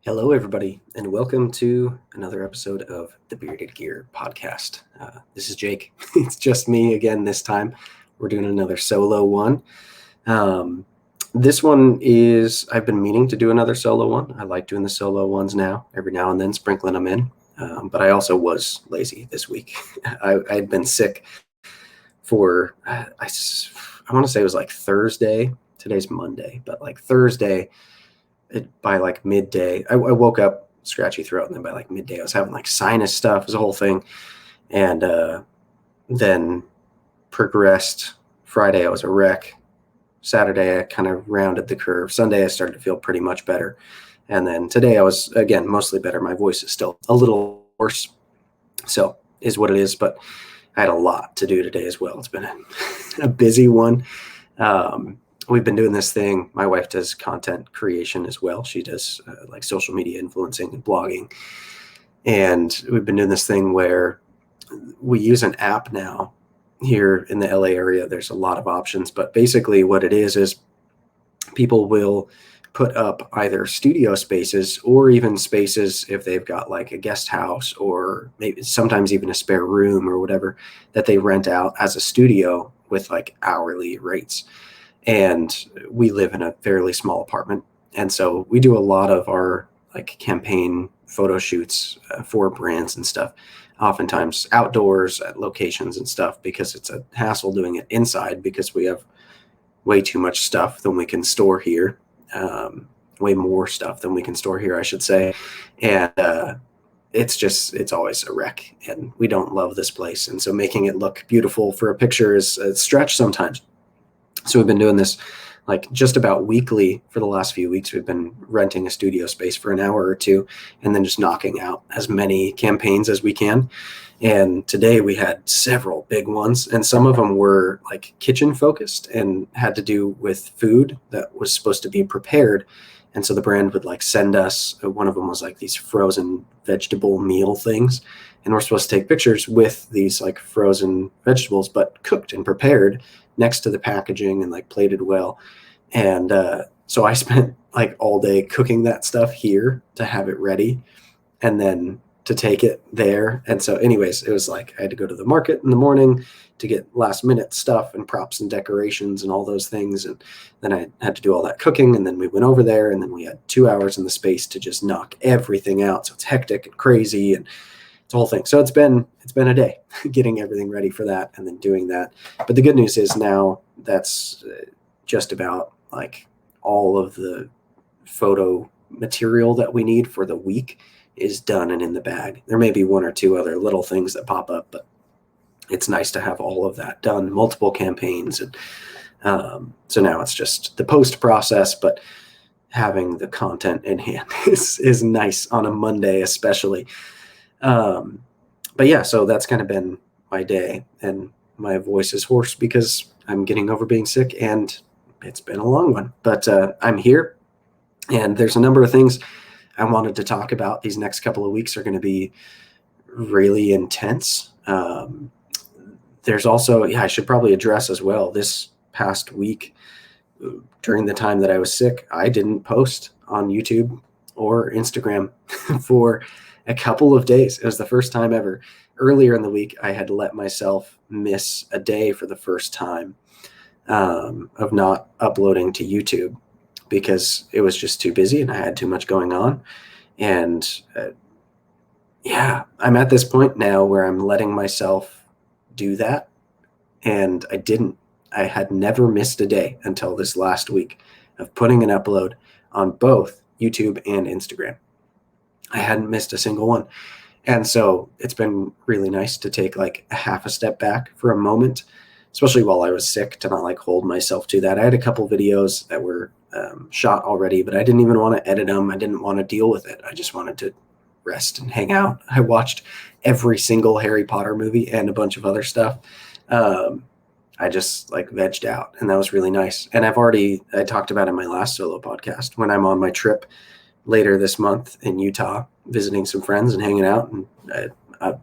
Hello, everybody, and welcome to another episode of the Bearded Gear podcast. This is Jake. It's just me again this time. We're doing another solo one. This one is, I've been meaning to do another solo one. I like doing the solo ones now, every now and then sprinkling them in. But I also was lazy this week. I'd been sick for, I want to say it was like Thursday. Today's Monday, but like Thursday, by like midday, I woke up scratchy throat, and then by like midday, I was having like sinus stuff. It was a whole thing, and then progressed. Friday, I was a wreck. Saturday, I kind of rounded the curve. Sunday, I started to feel pretty much better, and then today, I was again mostly better. My voice is still a little hoarse, so is what it is. But I had a lot to do today as well. It's been a busy one. We've been doing this thing. My wife does content creation as well. She does like social media influencing and blogging. And we've been doing this thing where we use an app now here in the LA area. There's a lot of options, but basically what it is people will put up either studio spaces or even spaces if they've got like a guest house or maybe sometimes even a spare room or whatever that they rent out as a studio with like hourly rates. And we live in a fairly small apartment. And so we do a lot of our like campaign photo shoots for brands and stuff, oftentimes outdoors at locations and stuff, because it's a hassle doing it inside because we have way too much stuff than we can store here. Way more stuff than we can store here, I should say. And it's always a wreck, and we don't love this place. And so making it look beautiful for a picture is a stretch sometimes. So we've been doing this like just about weekly for the last few weeks. We've been renting a studio space for an hour or two and then just knocking out as many campaigns as we can. And today we had several big ones, and some of them were like kitchen focused and had to do with food that was supposed to be prepared. And so the brand would like send us, one of them was like these frozen vegetable meal things. And we're supposed to take pictures with these like frozen vegetables, but cooked and prepared next to the packaging and like plated well. And so I spent like all day cooking that stuff here to have it ready and then to take it there. And so anyways, it was like I had to go to the market in the morning to get last minute stuff and props and decorations and all those things. And then I had to do all that cooking, and then we went over there, and then we had 2 hours in the space to just knock everything out. So it's hectic and crazy and it's a whole thing. So it's been a day getting everything ready for that and then doing that. But the good news is now that's just about like all of the photo material that we need for the week is done and in the bag. There may be one or two other little things that pop up, but it's nice to have all of that done, multiple campaigns. And so now it's just the post process, but having the content in hand is nice on a Monday, especially. But yeah, so that's kind of been my day, and my voice is hoarse because I'm getting over being sick, and it's been a long one, but I'm here, and there's a number of things I wanted to talk about. These next couple of weeks are going to be really intense. There's also, I should probably address as well, this past week during the time that I was sick, I didn't post on YouTube or Instagram for a couple of days. It was the first time ever. Earlier in the week, I had let myself miss a day for the first time of not uploading to YouTube because it was just too busy and I had too much going on. And I'm at this point now where I'm letting myself do that. And I had never missed a day until this last week of putting an upload on both YouTube and Instagram. I hadn't missed a single one. And so it's been really nice to take like a half a step back for a moment, especially while I was sick, to not like hold myself to that. I had a couple videos that were shot already, but I didn't even want to edit them. I didn't want to deal with it. I just wanted to rest and hang out. I watched every single Harry Potter movie and a bunch of other stuff. I just like vegged out, and that was really nice. And I talked about in my last solo podcast, when I'm on my trip later this month in Utah, visiting some friends and hanging out, and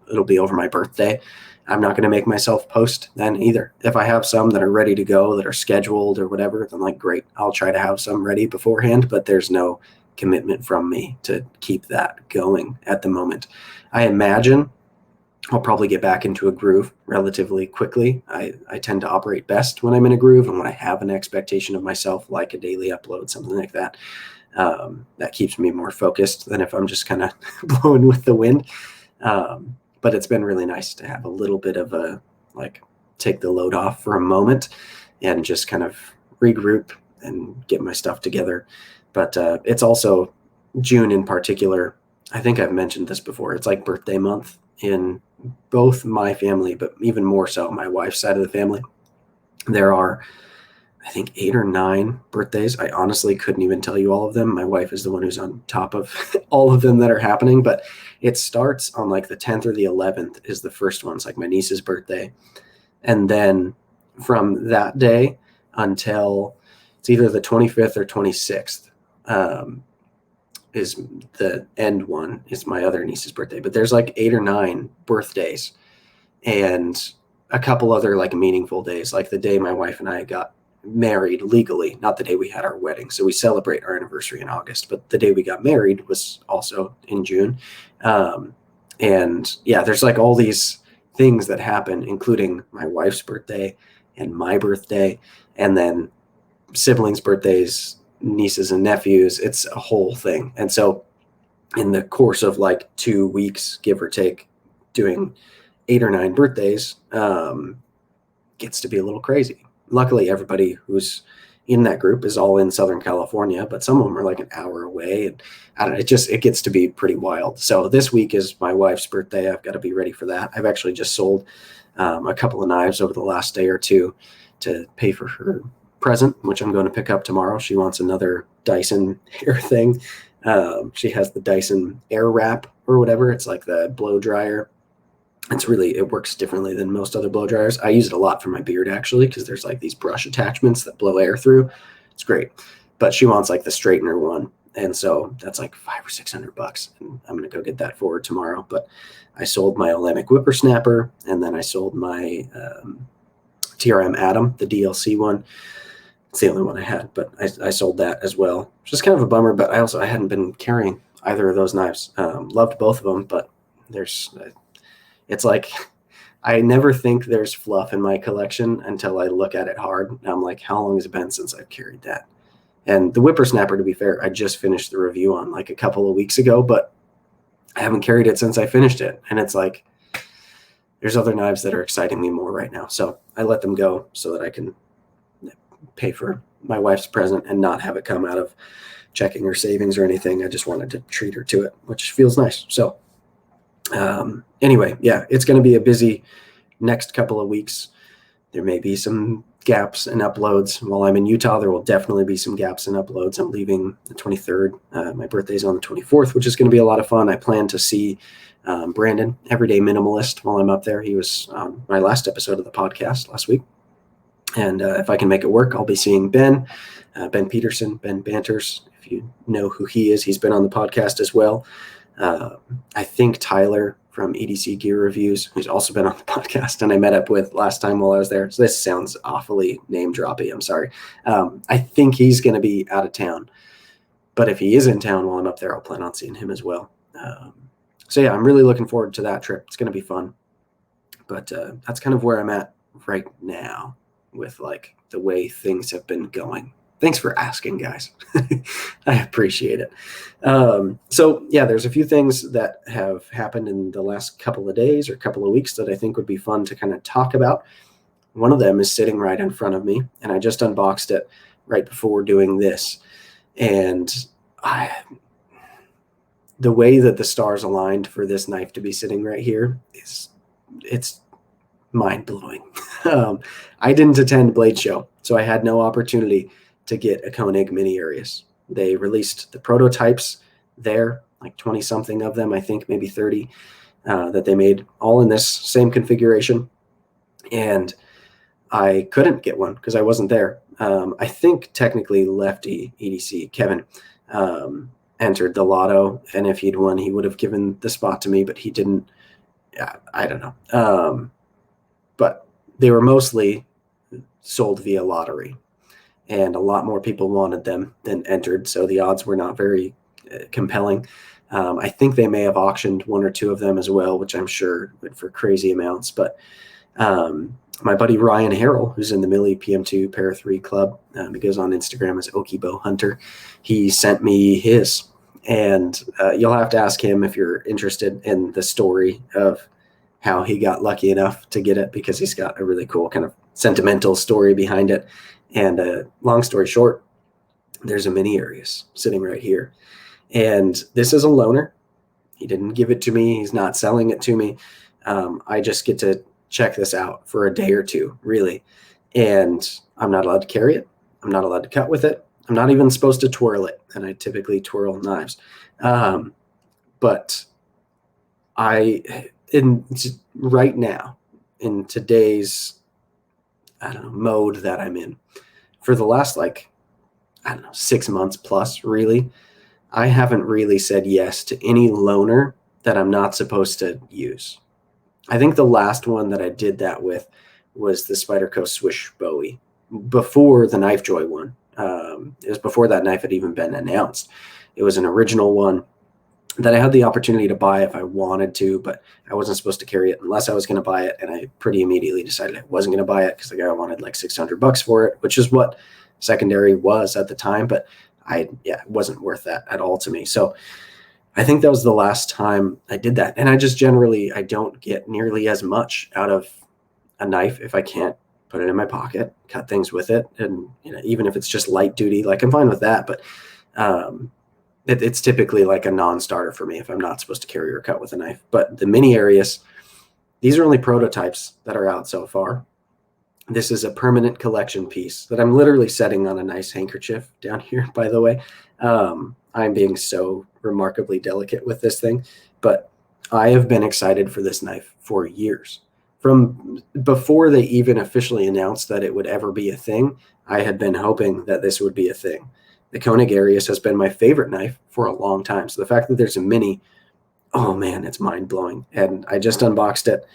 it'll be over my birthday. I'm not going to make myself post then either. If I have some that are ready to go, that are scheduled or whatever, then like, great, I'll try to have some ready beforehand, but there's no commitment from me to keep that going at the moment. I imagine I'll probably get back into a groove relatively quickly. I tend to operate best when I'm in a groove and when I have an expectation of myself, like a daily upload, something like that. That keeps me more focused than if I'm just kind of blowing with the wind. But it's been really nice to have a little bit of a, like, take the load off for a moment and just kind of regroup and get my stuff together. But it's also June in particular. I think I've mentioned this before. It's like birthday month in both my family, but even more so my wife's side of the family. There are, I think, 8 or 9 birthdays. I honestly couldn't even tell you all of them. My wife is the one who's on top of all of them that are happening, but it starts on like the 10th or the 11th is the first one. It's like my niece's birthday. And then from that day until it's either the 25th or 26th, is the end one. It's my other niece's birthday, but there's like 8 or 9 birthdays and a couple other like meaningful days, like the day my wife and I got married legally, not the day we had our wedding. So we celebrate our anniversary in August, but the day we got married was also in June. And yeah, there's like all these things that happen, including my wife's birthday and my birthday, and then siblings' birthdays, nieces and nephews. It's a whole thing. And so in the course of like 2 weeks, give or take, doing 8 or 9 birthdays, gets to be a little crazy. Luckily, everybody who's in that group is all in Southern California, but some of them are like an hour away. And I don't know, it gets to be pretty wild. So this week is my wife's birthday. I've got to be ready for that. I've actually just sold a couple of knives over the last day or two to pay for her present, which I'm going to pick up tomorrow. She wants another Dyson hair thing. She has the Dyson Air Wrap or whatever. It's like the blow dryer. It works differently than most other blow dryers. I use it a lot for my beard, actually, because there's like these brush attachments that blow air through. It's great. But she wants like the straightener one. And so that's like $500 or $600. And I'm going to go get that for her tomorrow. But I sold my Olemic whippersnapper, and then I sold my TRM Atom, the DLC one. It's the only one I had, but I sold that as well. Which is kind of a bummer, but I hadn't been carrying either of those knives. Loved both of them, but it's like, I never think there's fluff in my collection until I look at it hard. And I'm like, how long has it been since I've carried that? And the whippersnapper, to be fair, I just finished the review on like a couple of weeks ago, but I haven't carried it since I finished it. And it's like, there's other knives that are exciting me more right now. So I let them go so that I can pay for my wife's present and not have it come out of checking her savings or anything. I just wanted to treat her to it, which feels nice. So anyway, yeah, it's going to be a busy next couple of weeks. There may be some gaps in uploads. While I'm in Utah, there will definitely be some gaps in uploads. I'm leaving the 23rd. My birthday's on the 24th, which is going to be a lot of fun. I plan to see Brandon, Everyday Minimalist, while I'm up there. He was on my last episode of the podcast last week. And if I can make it work, I'll be seeing Ben Peterson, Ben Banters. If you know who he is, he's been on the podcast as well. I think Tyler from EDC Gear Reviews, who's also been on the podcast and I met up with last time while I was there. So this sounds awfully name droppy. I'm sorry. I think he's going to be out of town, but if he is in town while I'm up there, I'll plan on seeing him as well. So yeah, I'm really looking forward to that trip. It's going to be fun, but that's kind of where I'm at right now with like the way things have been going. Thanks for asking, guys. I appreciate it. So yeah, there's a few things that have happened in the last couple of days or couple of weeks that I think would be fun to kind of talk about. One of them is sitting right in front of me, and I just unboxed it right before doing this. And the way that the stars aligned for this knife to be sitting right here it's mind-blowing. I didn't attend Blade Show, so I had no opportunity to get a Konig Mini Arius. They released the prototypes there, like 20 something of them, I think maybe 30, that they made all in this same configuration. And I couldn't get one because I wasn't there. I think technically Lefty EDC, Kevin, entered the lotto, and if he'd won, he would have given the spot to me, but he didn't. I don't know. But they were mostly sold via lottery, and a lot more people wanted them than entered, so the odds were not very compelling. I think they may have auctioned one or two of them as well, which I'm sure went for crazy amounts. But my buddy Ryan Harrell, who's in the Millie PM2 Para 3 Club, he goes on Instagram as Okibo Hunter. He sent me his, and you'll have to ask him if you're interested in the story of how he got lucky enough to get it, because he's got a really cool kind of sentimental story behind it. And long story short, there's a Mini Arius sitting right here. And this is a loaner. He didn't give it to me. He's not selling it to me. I just get to check this out for a day or two, really. And I'm not allowed to carry it. I'm not allowed to cut with it. I'm not even supposed to twirl it. And I typically twirl knives. But right now, in today's, mode that I'm in, for the last 6 months plus, really, I haven't really said yes to any loaner that I'm not supposed to use. I think the last one that I did that with was the Spyderco Swish Bowie before the Knife Joy one. It was before that knife had even been announced. It was an original one that I had the opportunity to buy if I wanted to, but I wasn't supposed to carry it unless I was going to buy it. And I pretty immediately decided I wasn't going to buy it because the guy wanted like $600 for it, which is what secondary was at the time. But it wasn't worth that at all to me. So I think that was the last time I did that. And I just I don't get nearly as much out of a knife if I can't put it in my pocket, cut things with it. And, even if it's just light duty, I'm fine with that. But it's typically like a non-starter for me if I'm not supposed to carry or cut with a knife. But the Mini Arius, these are only prototypes that are out so far. This is a permanent collection piece that I'm literally setting on a nice handkerchief down here, by the way. I'm being so remarkably delicate with this thing, but I have been excited for this knife for years. From before they even officially announced that it would ever be a thing, I had been hoping that this would be a thing. The Konig Arius has been my favorite knife for a long time. So the fact that there's a Mini, oh man, it's mind-blowing. And I just unboxed it.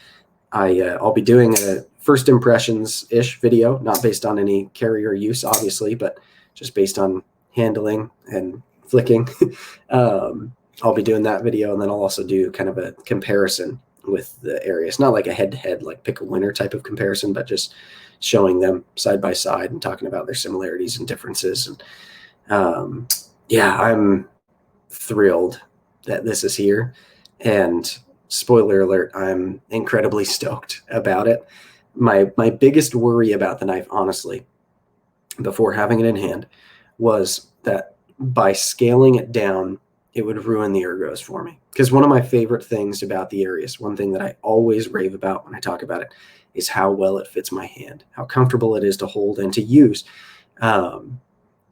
I'll be doing a first impressions-ish video, not based on any carrier use, obviously, but just based on handling and flicking. I'll be doing that video, and then I'll also do kind of a comparison with the Arius. Not like a head-to-head, like pick a winner type of comparison, but just showing them side by side and talking about their similarities and differences. And I'm thrilled that this is here. And spoiler alert, I'm incredibly stoked about it. My biggest worry about the knife, honestly, before having it in hand, was that by scaling it down, it would ruin the ergos for me. Because one of my favorite things about the Arius, one thing that I always rave about when I talk about it, is how well it fits my hand, how comfortable it is to hold and to use.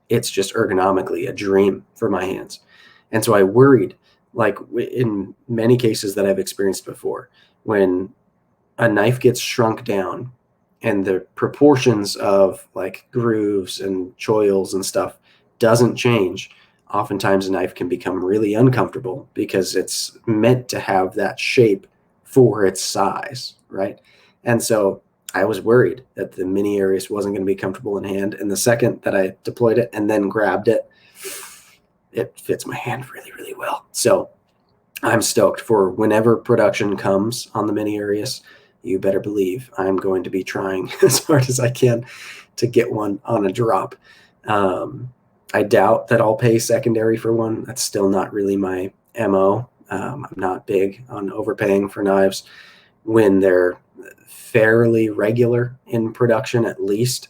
It's just ergonomically a dream for my hands. And so I worried, in many cases that I've experienced before, when a knife gets shrunk down and the proportions of grooves and choils and stuff doesn't change, oftentimes a knife can become really uncomfortable because it's meant to have that shape for its size, right? And so I was worried that the Mini Arius wasn't going to be comfortable in hand. And the second that I deployed it and then grabbed it, it fits my hand really, really well. So I'm stoked for whenever production comes on the Mini Arius. You better believe I'm going to be trying as hard as I can to get one on a drop. I doubt that I'll pay secondary for one. That's still not really my MO. I'm not big on overpaying for knives when they're fairly regular in production, at least.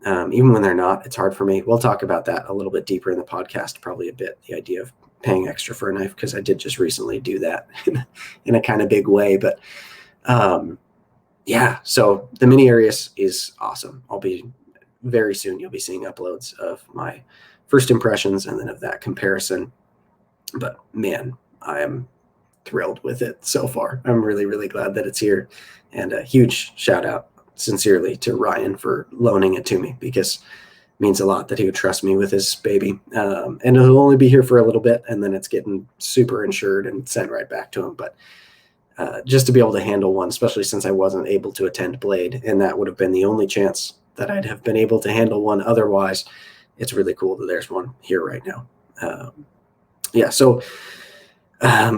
Even when they're not, it's hard for me. We'll talk about that a little bit deeper in the podcast, probably a bit, the idea of paying extra for a knife, because I did just recently do that in a kind of big way. But so the Mini Arius is awesome. Very soon you'll be seeing uploads of my first impressions and then of that comparison. But man, I am thrilled with it so far. I'm really, really glad that it's here. And a huge shout out sincerely to Ryan for loaning it to me, because it means a lot that he would trust me with his baby. And it'll only be here for a little bit, and then it's getting super insured and sent right back to him. But just to be able to handle one, especially since I wasn't able to attend Blade, and that would have been the only chance that I'd have been able to handle one otherwise, it's really cool that there's one here right now. yeah, so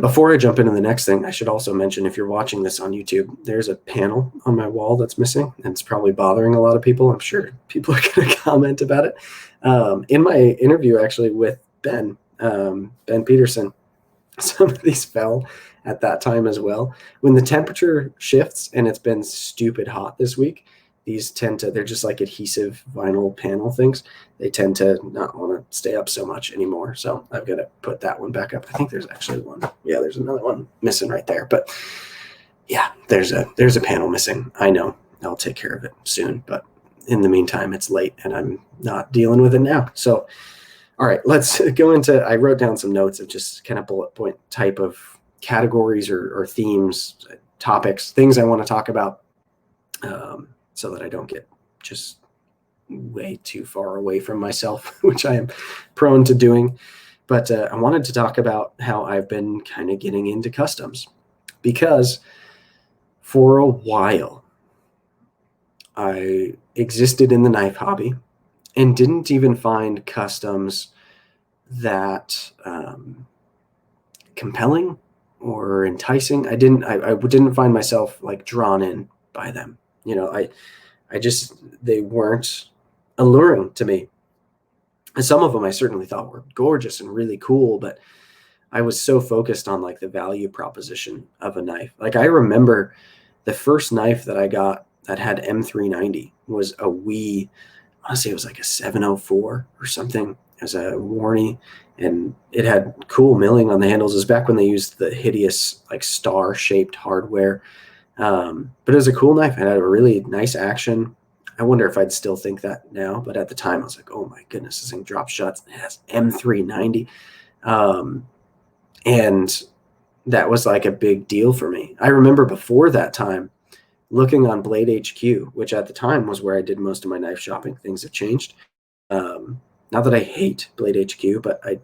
before I jump into the next thing, I should also mention, if you're watching this on YouTube, there's a panel on my wall that's missing, and it's probably bothering a lot of people. I'm sure people are going to comment about it. In my interview, actually, with Ben Peterson, some of these fell at that time as well. When the temperature shifts, and it's been stupid hot this week, these they're just like adhesive vinyl panel things. They tend to not want to stay up so much anymore. So I've got to put that one back up. I think there's actually one. Yeah, there's another one missing right there. But yeah, there's a panel missing. I know. I'll take care of it soon. But in the meantime, it's late and I'm not dealing with it now. So, all right, let's go into, I wrote down some notes of just kind of bullet point type of categories or themes, topics, things I want to talk about, so that I don't get just way too far away from myself, which I am prone to doing. But I wanted to talk about how I've been kind of getting into customs, because for a while I existed in the knife hobby and didn't even find customs that compelling or enticing. I didn't find myself like drawn in by them. You know, they weren't alluring to me. And some of them I certainly thought were gorgeous and really cool, but I was so focused on like the value proposition of a knife. Like I remember the first knife that I got that had M390 was a wee, I want to say it was like a 704 or something. It was a Warney, and it had cool milling on the handles. It was back when they used the hideous like star-shaped hardware. But it was a cool knife. It had a really nice action. I wonder if I'd still think that now, but at the time I was like, oh my goodness, this thing drops shots. It has M390. And that was like a big deal for me. I remember before that time looking on Blade HQ, which at the time was where I did most of my knife shopping. Things have changed. Not that I hate Blade HQ, but I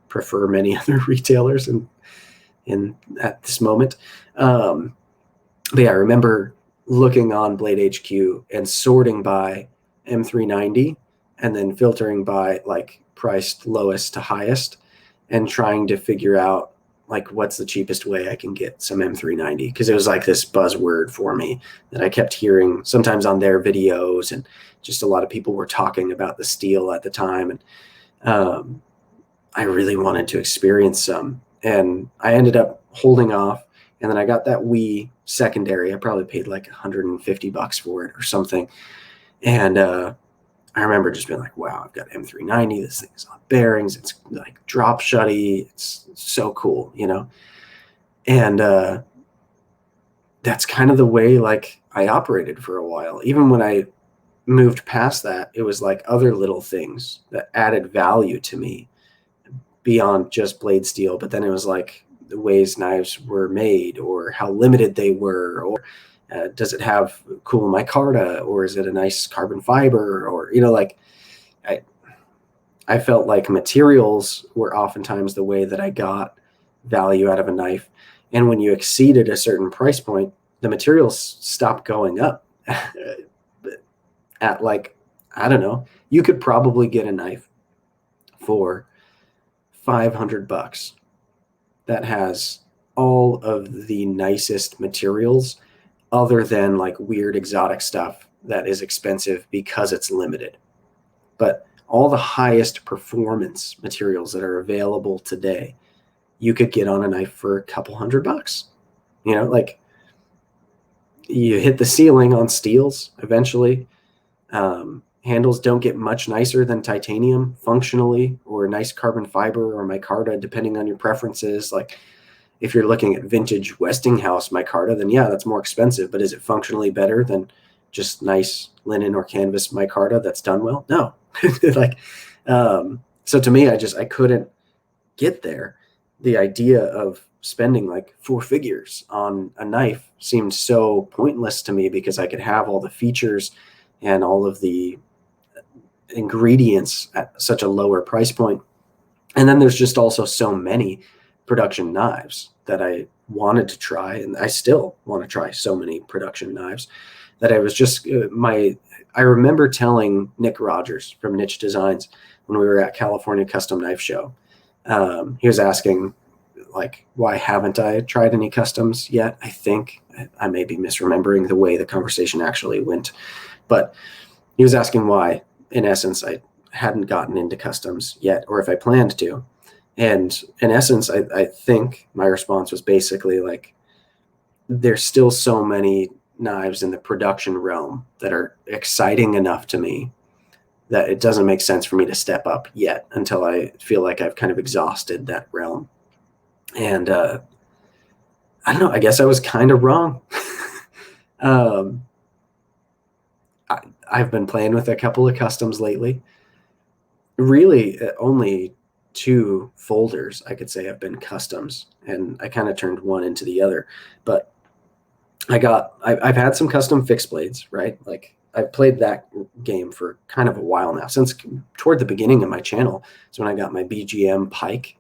prefer many other retailers in at this moment. But yeah, I remember looking on Blade HQ and sorting by M390 and then filtering by like priced lowest to highest and trying to figure out like what's the cheapest way I can get some M390, because it was like this buzzword for me that I kept hearing sometimes on their videos, and just a lot of people were talking about the steel at the time, and I really wanted to experience some, and I ended up holding off. And then I got that Wii secondary. I probably paid like $150 for it or something. And I remember just being like, wow, I've got M390. This thing is on bearings. It's like drop shutty. It's so cool, you know? And that's kind of the way like I operated for a while. Even when I moved past that, it was like other little things that added value to me beyond just blade steel. But then it was like the ways knives were made, or how limited they were, or does it have cool micarta, or is it a nice carbon fiber, or, you know, like I felt like materials were oftentimes the way that I got value out of a knife. And when you exceeded a certain price point, the materials stopped going up. At like, I don't know, you could probably get a knife for $500 that has all of the nicest materials, other than like weird exotic stuff that is expensive because it's limited. But all the highest performance materials that are available today, you could get on a knife for a couple $100. You know, like you hit the ceiling on steels eventually. Handles don't get much nicer than titanium functionally, or nice carbon fiber or micarta, depending on your preferences. Like if you're looking at vintage Westinghouse micarta, then yeah, that's more expensive, but is it functionally better than just nice linen or canvas micarta that's done well? No. Like, so to me, I couldn't get there. The idea of spending like 4 figures on a knife seemed so pointless to me, because I could have all the features and all of the ingredients at such a lower price point. And then there's just also so many production knives that I wanted to try, and I still want to try so many production knives, that I was just I remember telling Nick Rogers from Niche Designs when we were at California Custom Knife Show, He was asking, like, why haven't I tried any customs yet? I think I may be misremembering the way the conversation actually went, but he was asking why, in essence, I hadn't gotten into customs yet, or if I planned to. And in essence, I think my response was basically like, there's still so many knives in the production realm that are exciting enough to me that it doesn't make sense for me to step up yet until I feel like I've kind of exhausted that realm. And I don't know, I guess I was kind of wrong. um, I've been playing with a couple of customs lately. Really, only 2 folders I could say have been customs, and I kind of turned one into the other. But I've had some custom fixed blades, right? Like I've played that game for kind of a while now, since toward the beginning of my channel. So when I got my BGM Pike,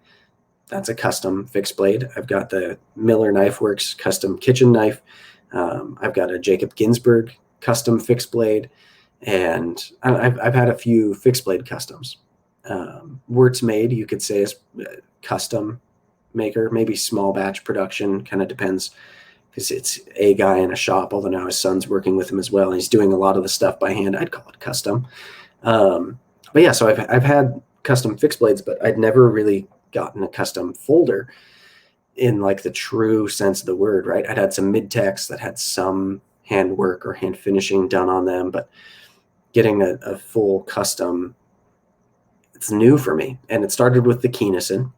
that's a custom fixed blade. I've got the Miller Knife Works custom kitchen knife. I've got a Jacob Ginsburg custom fixed blade, and I've had a few fixed blade customs. Words Made, you could say, is custom maker, maybe small batch production, kind of depends, because it's a guy in a shop, although now his son's working with him as well, and he's doing a lot of the stuff by hand. I'd call it custom. But yeah, so I've had custom fixed blades, but I'd never really gotten a custom folder in like the true sense of the word, right? I'd had some mid-techs that had some handwork or hand finishing done on them, but getting a full custom, it's new for me. And it started with the Keynison,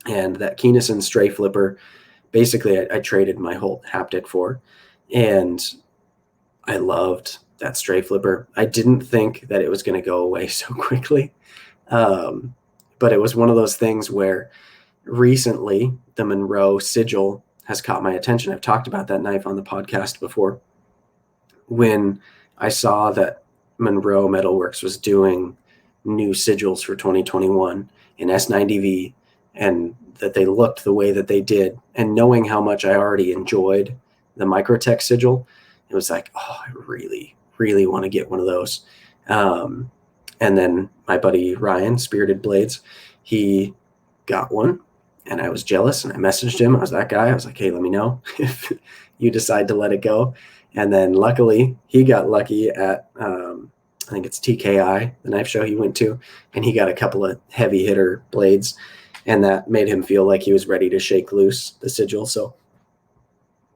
and that Keynison stray flipper, basically I traded my whole haptic for, and I loved that stray flipper. I didn't think that it was going to go away so quickly. But it was one of those things where recently the Monroe sigil has caught my attention. I've talked about that knife on the podcast before. When I saw that Monroe Metalworks was doing new sigils for 2021 in S90V, and that they looked the way that they did, and knowing how much I already enjoyed the Microtech sigil, it was like, oh, I really, really want to get one of those. And then my buddy Ryan, Spirited Blades, he got one, and I was jealous, and I messaged him. I was that guy. I was like, hey, let me know if you decide to let it go. And then luckily he got lucky at, I think it's TKI, the knife show he went to, and he got a couple of heavy hitter blades, and that made him feel like he was ready to shake loose the sigil. So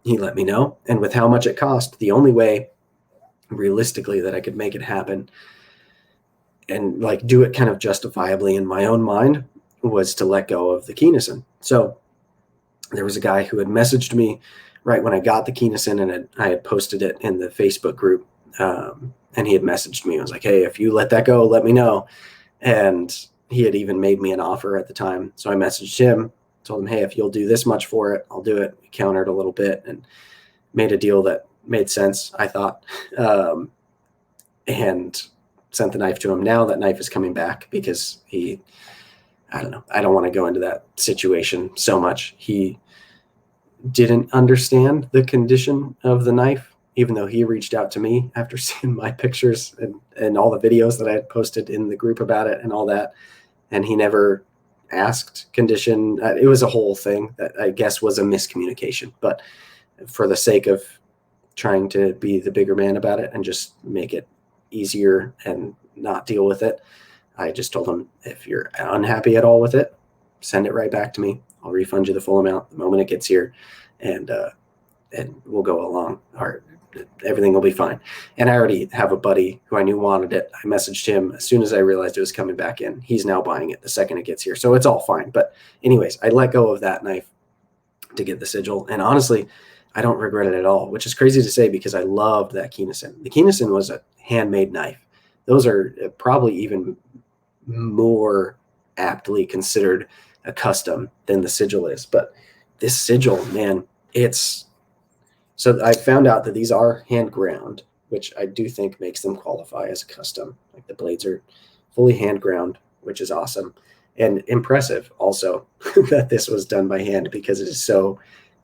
he let me know. And with how much it cost, the only way realistically that I could make it happen and like do it kind of justifiably in my own mind was to let go of the Keynison. So there was a guy who had messaged me right when I got the Keynison, and I had posted it in the Facebook group. And he had messaged me. I was like, hey, if you let that go, let me know. And he had even made me an offer at the time. So I messaged him, told him, hey, if you'll do this much for it, I'll do it. We countered a little bit and made a deal that made sense, I thought. And sent the knife to him. Now that knife is coming back because I don't know. I don't want to go into that situation so much. He didn't understand the condition of the knife, even though he reached out to me after seeing my pictures and all the videos that I had posted in the group about it and all that. And he never asked condition. It was a whole thing that I guess was a miscommunication. But for the sake of trying to be the bigger man about it and just make it easier and not deal with it, I just told him, if you're unhappy at all with it, send it right back to me. I'll refund you the full amount the moment it gets here, and we'll go along. Or everything will be fine. And I already have a buddy who I knew wanted it. I messaged him as soon as I realized it was coming back in. He's now buying it the second it gets here. So it's all fine. But anyways, I let go of that knife to get the sigil. And honestly, I don't regret it at all, which is crazy to say because I loved that Keynison. The Keynison was a handmade knife. Those are probably even more aptly considered a custom than the sigil is. But this sigil, man, so I found out that these are hand ground, which I do think makes them qualify as a custom. Like the blades are fully hand ground, which is awesome and impressive also that this was done by hand, because it is so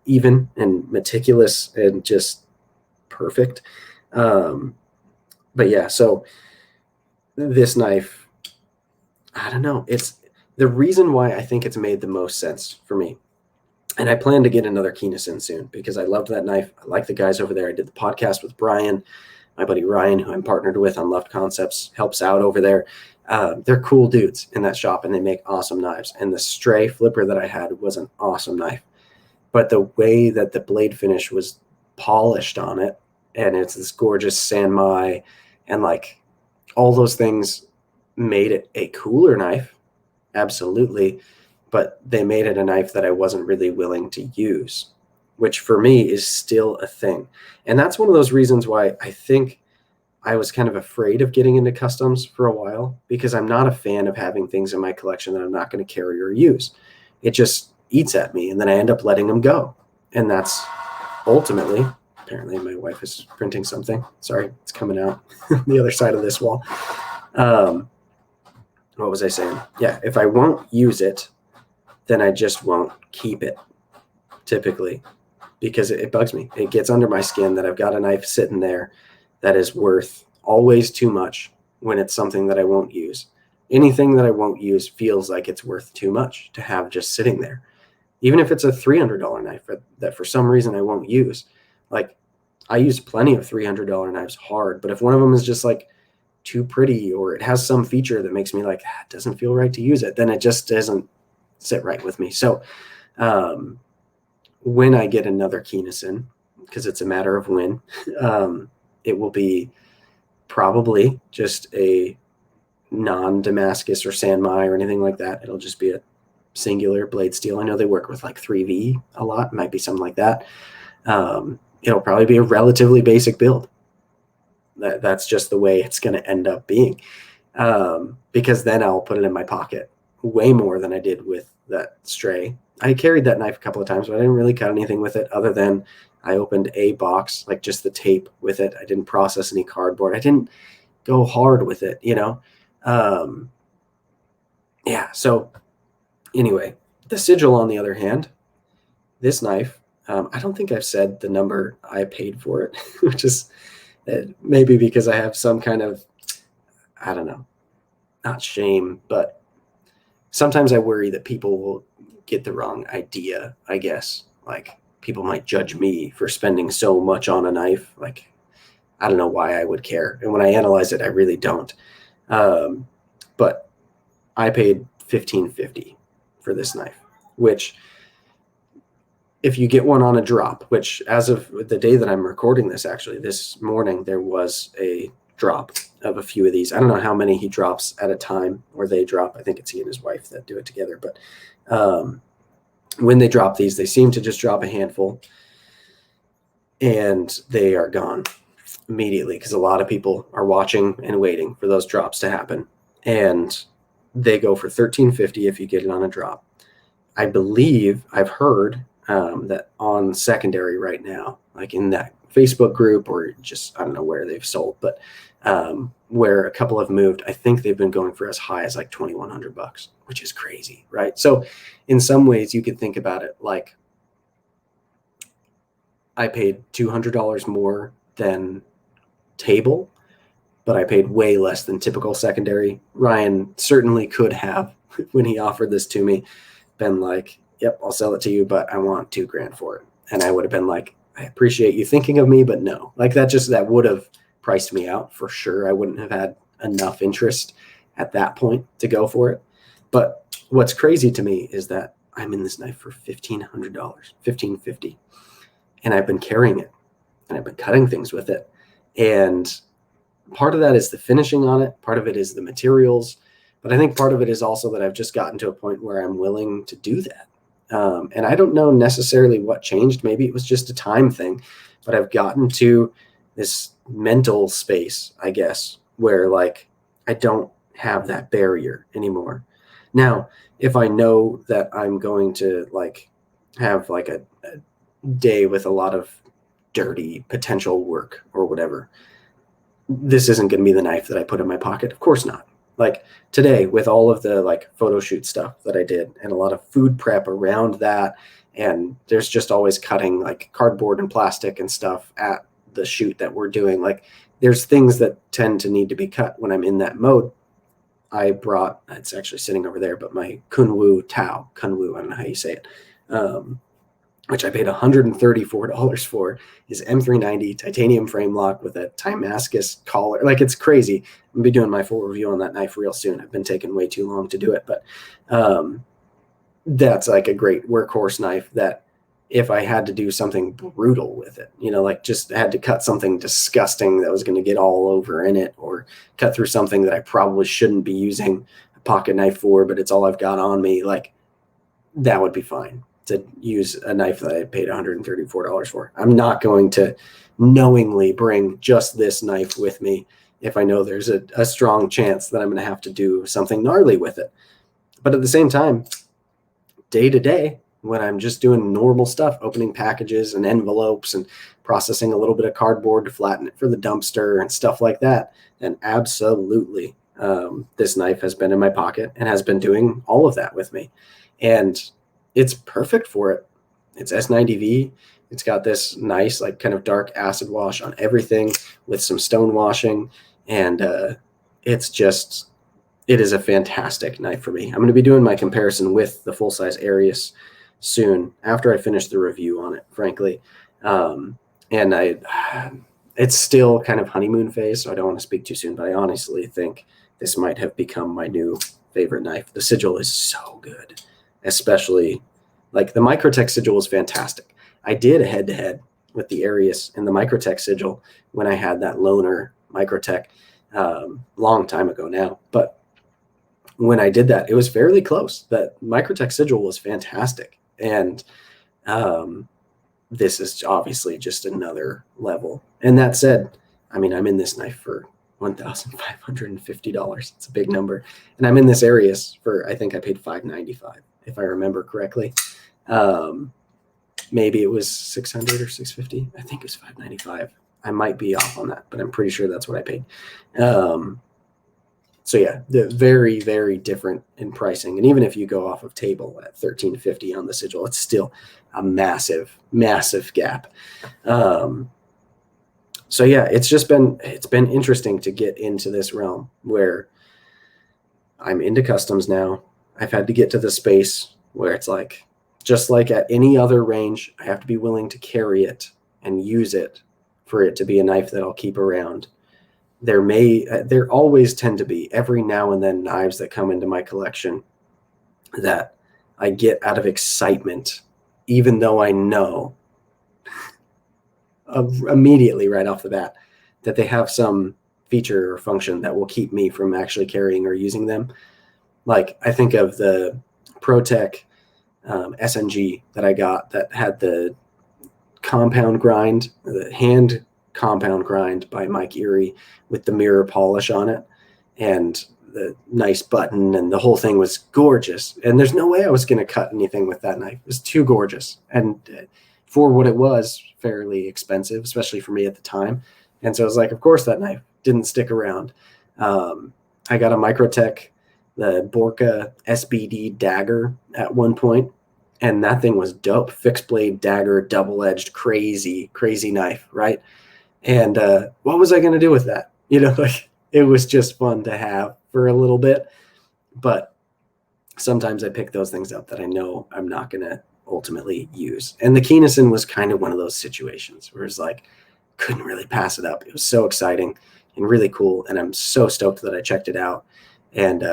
even and meticulous and just perfect. But yeah, so this knife, I don't know. The reason why I think it's made the most sense for me, and I plan to get another Keynesen soon because I loved that knife. I like the guys over there. I did the podcast with Brian, my buddy Ryan, who I'm partnered with on Left Concepts, helps out over there. They're cool dudes in that shop, and they make awesome knives. And the Stray flipper that I had was an awesome knife. But the way that the blade finish was polished on it, and it's this gorgeous sanmai, and like all those things made it a cooler knife, absolutely. But they made it a knife that I wasn't really willing to use, which for me is still a thing. And that's one of those reasons why I think I was kind of afraid of getting into customs for a while, because I'm not a fan of having things in my collection that I'm not going to carry or use. It just eats at me, and then I end up letting them go. And that's ultimately, apparently my wife is printing something. Sorry, it's coming out the other side of this wall. What was I saying? Yeah, if I won't use it, then I just won't keep it, typically, because it bugs me. It gets under my skin that I've got a knife sitting there that is worth always too much when it's something that I won't use. Anything that I won't use feels like it's worth too much to have just sitting there. Even if it's a $300 knife that for some reason I won't use. Like, I use plenty of $300 knives hard, but if one of them is just like too pretty, or it has some feature that makes me like, it doesn't feel right to use it, then it just doesn't sit right with me. So when I get another Keynesen, because it's a matter of when, it will be probably just a non-Damascus or Sanmai or anything like that. It'll just be a singular blade steel. I know they work with like 3V a lot. It might be something like that. It'll probably be a relatively basic build. That's just the way it's going to end up being, because then I'll put it in my pocket way more than I did with that Stray. I carried that knife a couple of times, but I didn't really cut anything with it other than I opened a box, like just the tape with it. I didn't process any cardboard. I didn't go hard with it, you know? Yeah. So anyway, the Sigil, on the other hand, this knife, I don't think I've said the number I paid for it, which is maybe because I have some kind of, I don't know, not shame, but sometimes I worry that people will get the wrong idea, I guess. Like, people might judge me for spending so much on a knife. Like, I don't know why I would care. And when I analyze it, I really don't. But I paid $15.50 for this knife, which, if you get one on a drop, which as of the day that I'm recording this, actually, this morning, there was a drop of a few of these. I don't know how many he drops at a time, or they drop. I think it's he and his wife that do it together. But when they drop these, they seem to just drop a handful, and they are gone immediately, because a lot of people are watching and waiting for those drops to happen. And they go for $13.50 if you get it on a drop. I believe I've heard that on secondary right now, like in that Facebook group, or just, I don't know where they've sold, but where a couple have moved, I think they've been going for as high as like $2,100, which is crazy, right? So in some ways you could think about it like, I paid $200 more than table, but I paid way less than typical secondary. Ryan certainly could have, when he offered this to me, been like, yep, I'll sell it to you, but I want $2,000 for it. And I would have been like, I appreciate you thinking of me, but no. Like, that would have priced me out for sure. I wouldn't have had enough interest at that point to go for it. But what's crazy to me is that I'm in this knife for $1,500, $1,550, and I've been carrying it, and I've been cutting things with it. And part of that is the finishing on it. Part of it is the materials. But I think part of it is also that I've just gotten to a point where I'm willing to do that. And I don't know necessarily what changed. Maybe it was just a time thing, but I've gotten to this mental space, I guess, where like I don't have that barrier anymore. Now, if I know that I'm going to like have like a day with a lot of dirty potential work or whatever, this isn't going to be the knife that I put in my pocket. Of course not. Like today, with all of the like photo shoot stuff that I did and a lot of food prep around that, and there's just always cutting like cardboard and plastic and stuff at the shoot that we're doing. Like, there's things that tend to need to be cut when I'm in that mode. I brought, it's actually sitting over there, but my Kunwu Tao, Kunwu, I don't know how you say it, which I paid $134 for, is M390 titanium frame lock with a Timascus collar. Like, it's crazy. I'm going to be doing my full review on that knife real soon. I've been taking way too long to do it, but that's like a great workhorse knife that if I had to do something brutal with it, like just had to cut something disgusting that was going to get all over in it, or cut through something that I probably shouldn't be using a pocket knife for, but it's all I've got on me, like that would be fine to use a knife that I paid $134 for. I'm not going to knowingly bring just this knife with me if I know there's a strong chance that I'm going to have to do something gnarly with it. But at the same time, day to day, when I'm just doing normal stuff, opening packages and envelopes and processing a little bit of cardboard to flatten it for the dumpster and stuff like that, then absolutely this knife has been in my pocket and has been doing all of that with me. And it's perfect for it. It's S90V. It's got this nice, like, kind of dark acid wash on everything with some stone washing. And it is a fantastic knife for me. I'm going to be doing my comparison with the full-size Arius soon after I finish the review on it, frankly. And it's still kind of honeymoon phase, so I don't want to speak too soon, but I honestly think this might have become my new favorite knife. The sigil is so good, especially like the Microtech sigil is fantastic. I did a head-to-head with the Arius and the Microtech sigil when I had that loaner Microtech long time ago now, but when I did that, it was fairly close. That Microtech sigil was fantastic. And this is obviously just another level. And that said, I mean, I'm in this knife for $1,550. It's a big number. And I'm in this Arius for, I think I paid $595, if I remember correctly. Maybe it was $600 or $650. I think it was $595. I might be off on that, but I'm pretty sure that's what I paid. So yeah, they're very, very different in pricing. And even if you go off of table at $1,350 on the sigil, it's still a massive, massive gap. So yeah, it's been interesting to get into this realm where I'm into customs now. I've had to get to the space where it's like, just like at any other range, I have to be willing to carry it and use it for it to be a knife that I'll keep around. There always tend to be every now and then knives that come into my collection that I get out of excitement, even though I know immediately right off the bat that they have some feature or function that will keep me from actually carrying or using them. Like, I think of the ProTech SNG that I got that had the compound grind, the hand compound grind by Mike Erie with the mirror polish on it and the nice button, and the whole thing was gorgeous. And there's no way I was going to cut anything with that knife. It was too gorgeous. And for what it was, fairly expensive, especially for me at the time. And so I was like, of course that knife didn't stick around. I got a Microtech, the Borka SBD dagger at one point, and that thing was dope. Fixed blade dagger, double-edged, crazy, crazy knife, right? And what was I going to do with that? Like, it was just fun to have for a little bit. But sometimes I pick those things up that I know I'm not going to ultimately use. And the Keynesen was kind of one of those situations where it's like, couldn't really pass it up. It was so exciting and really cool. And I'm so stoked that I checked it out. And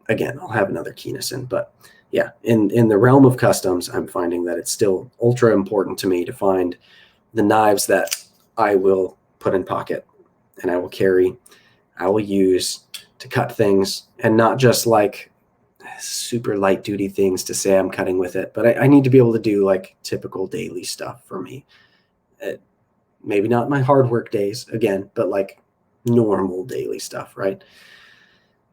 again, I'll have another Keynesen. But yeah, in the realm of customs, I'm finding that it's still ultra important to me to find the knives that I will put in pocket and I will carry, I will use to cut things, and not just like super light duty things to say I'm cutting with it, but I need to be able to do like typical daily stuff for me. Maybe not my hard work days again, but like normal daily stuff, right?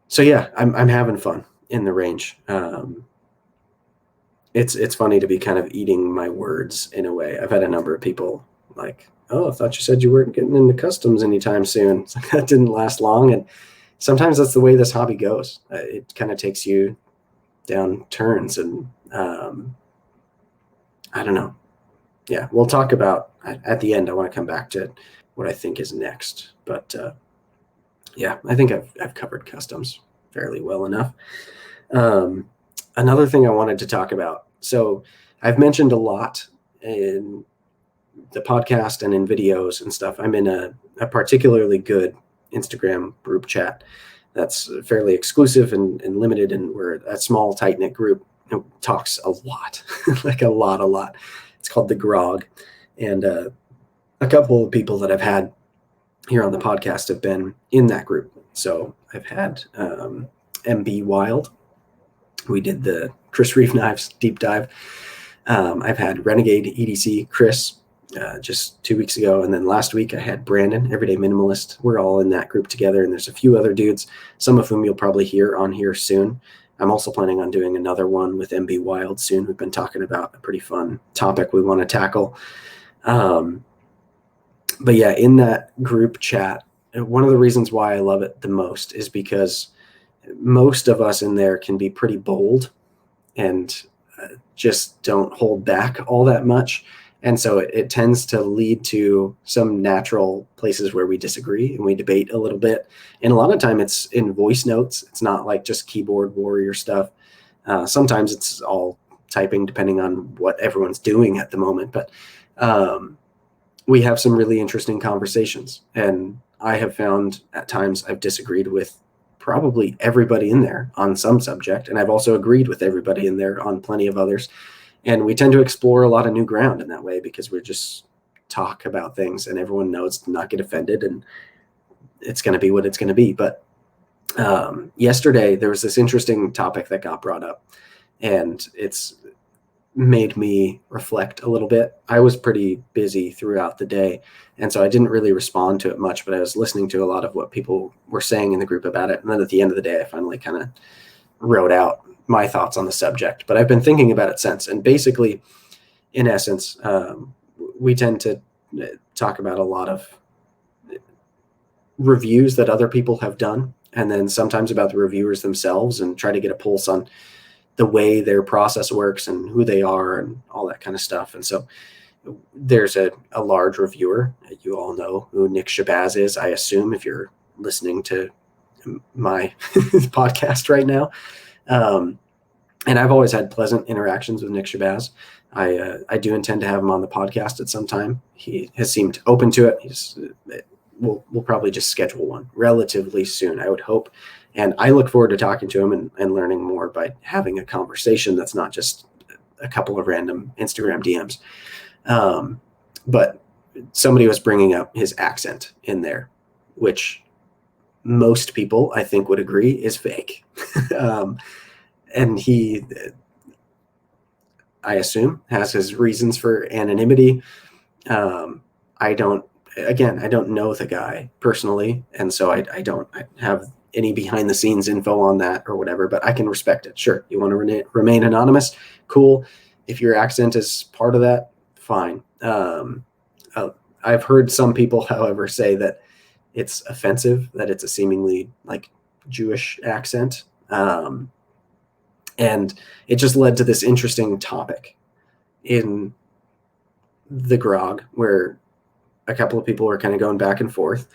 So yeah, I'm having fun in the range. It's funny to be kind of eating my words in a way. I've had a number of people like, oh, I thought you said you weren't getting into customs anytime soon. It's like, that didn't last long. And sometimes that's the way this hobby goes. It kind of takes you down turns, and I don't know. Yeah, we'll talk about at the end. I want to come back to what I think is next. But yeah, I think I've covered customs fairly well enough. Another thing I wanted to talk about. So I've mentioned a lot in the podcast and in videos and stuff. I'm in a particularly good Instagram group chat that's fairly exclusive and limited, and we're a small, tight-knit group who talks a lot, like a lot. It's called the Grog, and a couple of people that I've had here on the podcast have been in that group. So I've had MB Wild. We did the Chris Reeve Knives deep dive. I've had Renegade EDC Chris just 2 weeks ago, and then last week I had Brandon, Everyday Minimalist. We're all in that group together, and there's a few other dudes, some of whom you'll probably hear on here soon. I'm also planning on doing another one with MB Wild soon. We've been talking about a pretty fun topic we want to tackle. But yeah, in that group chat, one of the reasons why I love it the most is because most of us in there can be pretty bold and just don't hold back all that much. And so it tends to lead to some natural places where we disagree and we debate a little bit. And a lot of time it's in voice notes. It's not like just keyboard warrior stuff. Sometimes it's all typing depending on what everyone's doing at the moment. But we have some really interesting conversations. And I have found at times I've disagreed with probably everybody in there on some subject. And I've also agreed with everybody in there on plenty of others. And we tend to explore a lot of new ground in that way because we just talk about things and everyone knows to not get offended and it's going to be what it's going to be. But yesterday there was this interesting topic that got brought up and it's made me reflect a little bit. I was pretty busy throughout the day, and so I didn't really respond to it much, but I was listening to a lot of what people were saying in the group about it. And then at the end of the day, I finally kind of wrote out my thoughts on the subject, but I've been thinking about it since. And basically, in essence, we tend to talk about a lot of reviews that other people have done, and then sometimes about the reviewers themselves, and try to get a pulse on the way their process works and who they are and all that kind of stuff. And so there's a large reviewer, you all know who Nick Shabazz is, I assume, if you're listening to my podcast right now. And I've always had pleasant interactions with Nick Shabazz. I do intend to have him on the podcast at some time. He has seemed open to it. We'll probably just schedule one relatively soon, I would hope. And I look forward to talking to him and learning more by having a conversation that's not just a couple of random Instagram DMs. But somebody was bringing up his accent in there, which most people, I think, would agree is fake. And he, I assume, has his reasons for anonymity. I don't know the guy personally, and so I don't have any behind the scenes info on that or whatever, but I can respect it. Sure, you want to remain anonymous? Cool. If your accent is part of that, fine. I've heard some people, however, say that it's offensive, that it's a seemingly like Jewish accent. And it just led to this interesting topic in the Grog where a couple of people are kind of going back and forth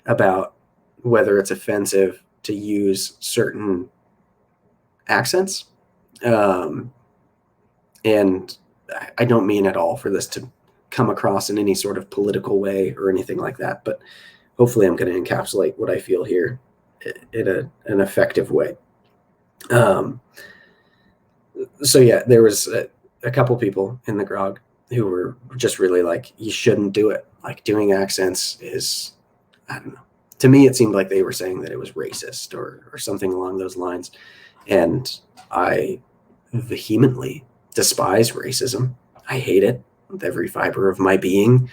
about whether it's offensive to use certain accents. And I don't mean at all for this to come across in any sort of political way or anything like that, but hopefully I'm going to encapsulate what I feel here in an effective way. So yeah, there was a couple people in the Grog who were just really like, you shouldn't do it. Like, doing accents is, I don't know. To me, it seemed like they were saying that it was racist or something along those lines. And I vehemently despise racism. I hate it with every fiber of my being,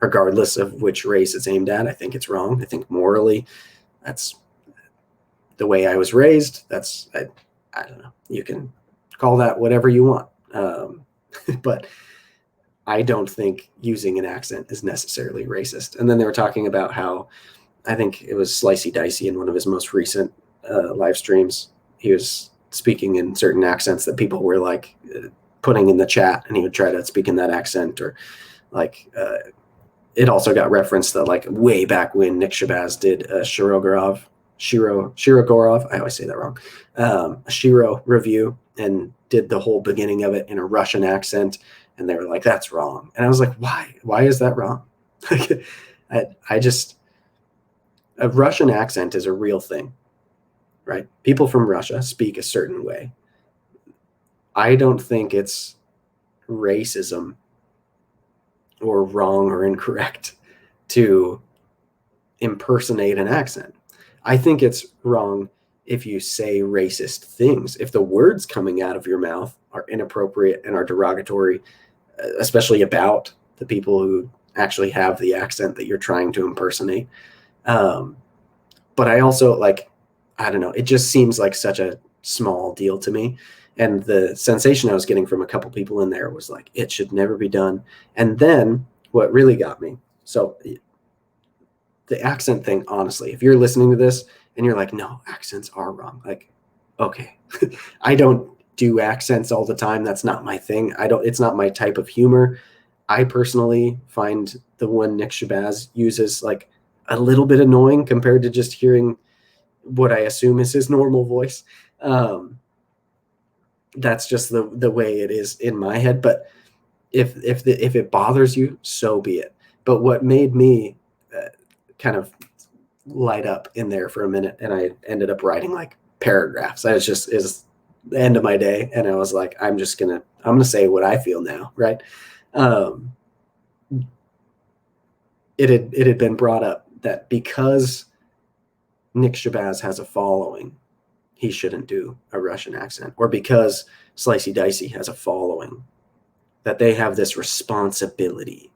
regardless of which race it's aimed at. I think it's wrong. I think morally, that's the way I was raised. I don't know. You can call that whatever you want. But I don't think using an accent is necessarily racist. And then they were talking about how, I think it was Slicey Dicey in one of his most recent live streams, he was speaking in certain accents that people were like putting in the chat, and he would try to speak in that accent, or like it also got referenced that like way back when Nick Shabazz did Shirogorov Shiro Gorov. I always say that wrong. A Shiro review, and did the whole beginning of it in a Russian accent. And they were like, that's wrong. And I was like, why? Why is that wrong? I just, a Russian accent is a real thing, right? People from Russia speak a certain way. I don't think it's racism or wrong or incorrect to impersonate an accent. I think it's wrong if you say racist things. If the words coming out of your mouth are inappropriate and are derogatory, especially about the people who actually have the accent that you're trying to impersonate. But I also, like, I don't know, it just seems like such a small deal to me. And the sensation I was getting from a couple people in there was like, it should never be done. And then what really got me, so the accent thing, honestly, if you're listening to this and you're like, no, accents are wrong, like, okay. I don't do accents all the time. That's not my thing. It's not my type of humor. I personally find the one Nick Shabazz uses like a little bit annoying compared to just hearing what I assume is his normal voice. That's just the way it is in my head. But if it bothers you, so be it. But what made me kind of light up in there for a minute, and I ended up writing like paragraphs. I was just, is the end of my day, and I was like, I'm gonna say what I feel now, right? It had been brought up that because Nick Shabazz has a following, he shouldn't do a Russian accent, or because Slicey Dicey has a following, that they have this responsibility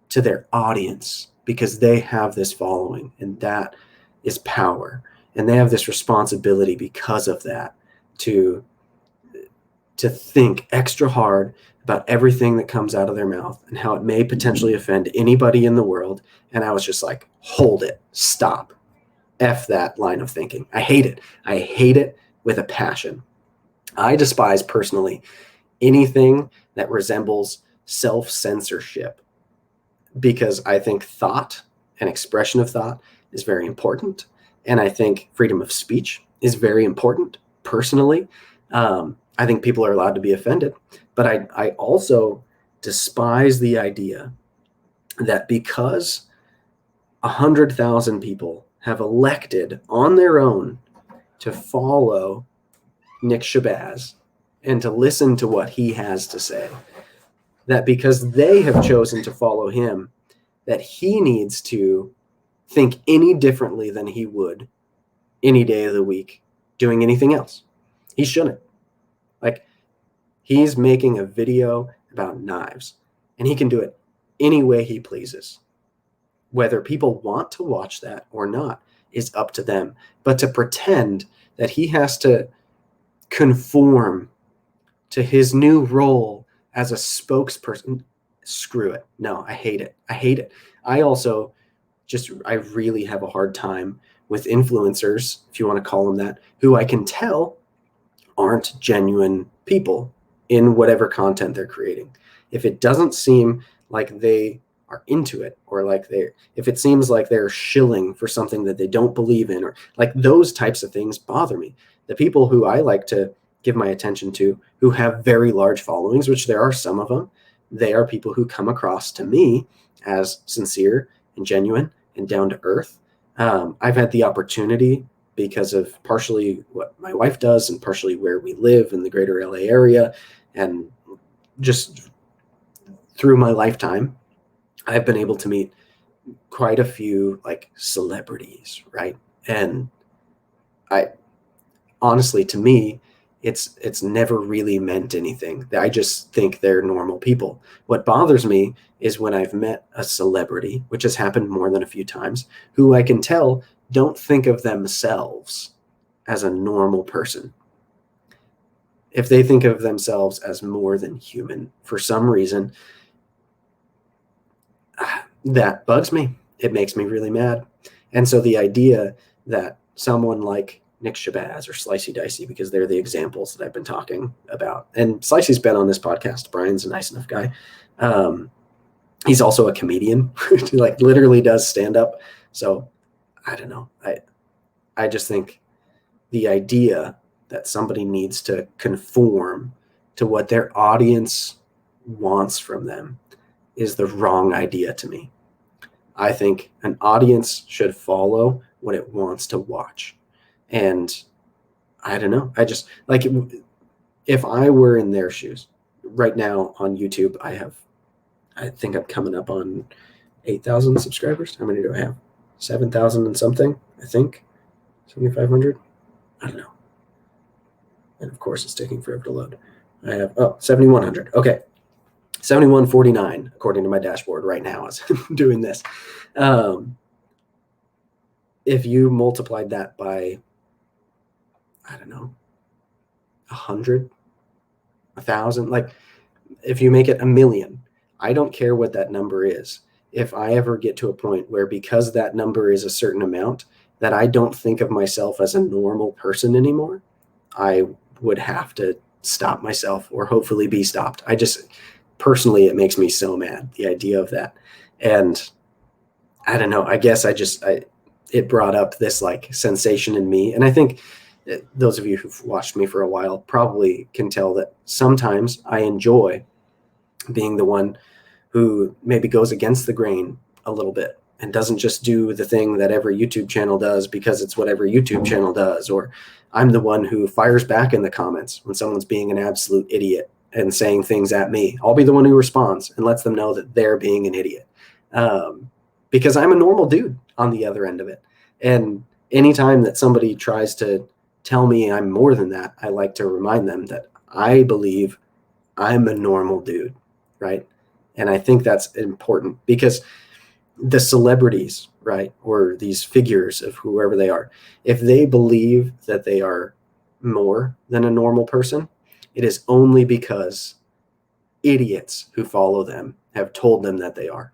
to their audience because they have this following, and that is power. And they have this responsibility because of that to think extra hard about everything that comes out of their mouth and how it may potentially offend anybody in the world. And I was just like, hold it, stop. F that line of thinking. I hate it. I hate it with a passion. I despise personally anything that resembles self-censorship, because I think thought and expression of thought is very important. And I think freedom of speech is very important personally. I think people are allowed to be offended, but I also despise the idea that because 100,000 people have elected on their own to follow Nick Shabazz and to listen to what he has to say, that because they have chosen to follow him, that he needs to think any differently than he would any day of the week doing anything else. He shouldn't. Like, he's making a video about knives, and he can do it any way he pleases. Whether people want to watch that or not is up to them. But to pretend that he has to conform to his new role as a spokesperson, screw it. No, I hate it. I hate it. I really have a hard time with influencers, if you want to call them that, who I can tell aren't genuine people in whatever content they're creating. If it doesn't seem like they are into it, or like if it seems like they're shilling for something that they don't believe in, or like those types of things bother me. The people who I like to give my attention to, who have very large followings, which there are some of them, they are people who come across to me as sincere and genuine and down to earth. I've had the opportunity, because of partially what my wife does and partially where we live in the greater LA area, and just through my lifetime, I've been able to meet quite a few like celebrities, right? And honestly, to me, it's never really meant anything. I just think they're normal people. What bothers me is when I've met a celebrity, which has happened more than a few times, who I can tell don't think of themselves as a normal person. If they think of themselves as more than human for some reason, that bugs me. It makes me really mad. And so the idea that someone like Nick Shabazz or Slicey Dicey, because they're the examples that I've been talking about, and Slicey's been on this podcast. Brian's a nice enough guy. He's also a comedian who like literally does stand up. So I don't know. I just think the idea that somebody needs to conform to what their audience wants from them is the wrong idea to me. I think an audience should follow what it wants to watch. And I don't know. I just like, if I were in their shoes right now on YouTube, I think I'm coming up on 8,000 subscribers. How many do I have? 7,000 and something, I think. 7,500. I don't know. And of course, it's taking forever to load. I have 7,100. Okay, 7,149 according to my dashboard right now as I'm doing this. If you multiplied that by, I don't know, 100, 1,000, like if you make it 1,000,000, I don't care what that number is. If I ever get to a point where, because that number is a certain amount, that I don't think of myself as a normal person anymore, I would have to stop myself or hopefully be stopped. I just, personally, it makes me so mad, the idea of that. And I don't know, I guess it brought up this like sensation in me. And I think those of you who've watched me for a while probably can tell that sometimes I enjoy being the one who maybe goes against the grain a little bit and doesn't just do the thing that every YouTube channel does because it's what every YouTube channel does. Or I'm the one who fires back in the comments when someone's being an absolute idiot and saying things at me. I'll be the one who responds and lets them know that they're being an idiot. Because I'm a normal dude on the other end of it. And anytime that somebody tries to tell me I'm more than that, I like to remind them that I believe I'm a normal dude, right? And I think that's important, because the celebrities, right, or these figures of whoever they are, if they believe that they are more than a normal person, it is only because idiots who follow them have told them that they are.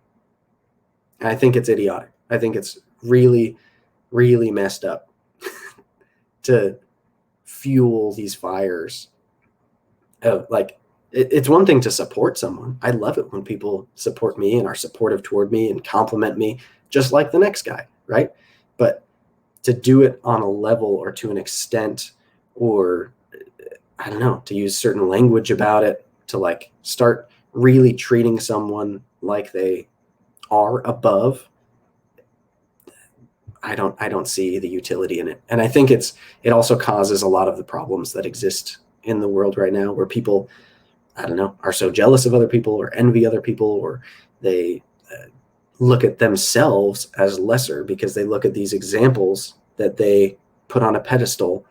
And I think it's idiotic. I think it's really, really messed up to fuel these fires of like, it's one thing to support someone. I love it when people support me and are supportive toward me and compliment me just like the next guy, right? But to do it on a level or to an extent, or I don't know, to use certain language about it, to like start really treating someone like they are above, I don't see the utility in it. And I think it also causes a lot of the problems that exist in the world right now, where people, I don't know, are so jealous of other people or envy other people, or they look at themselves as lesser because they look at these examples that they put on a pedestal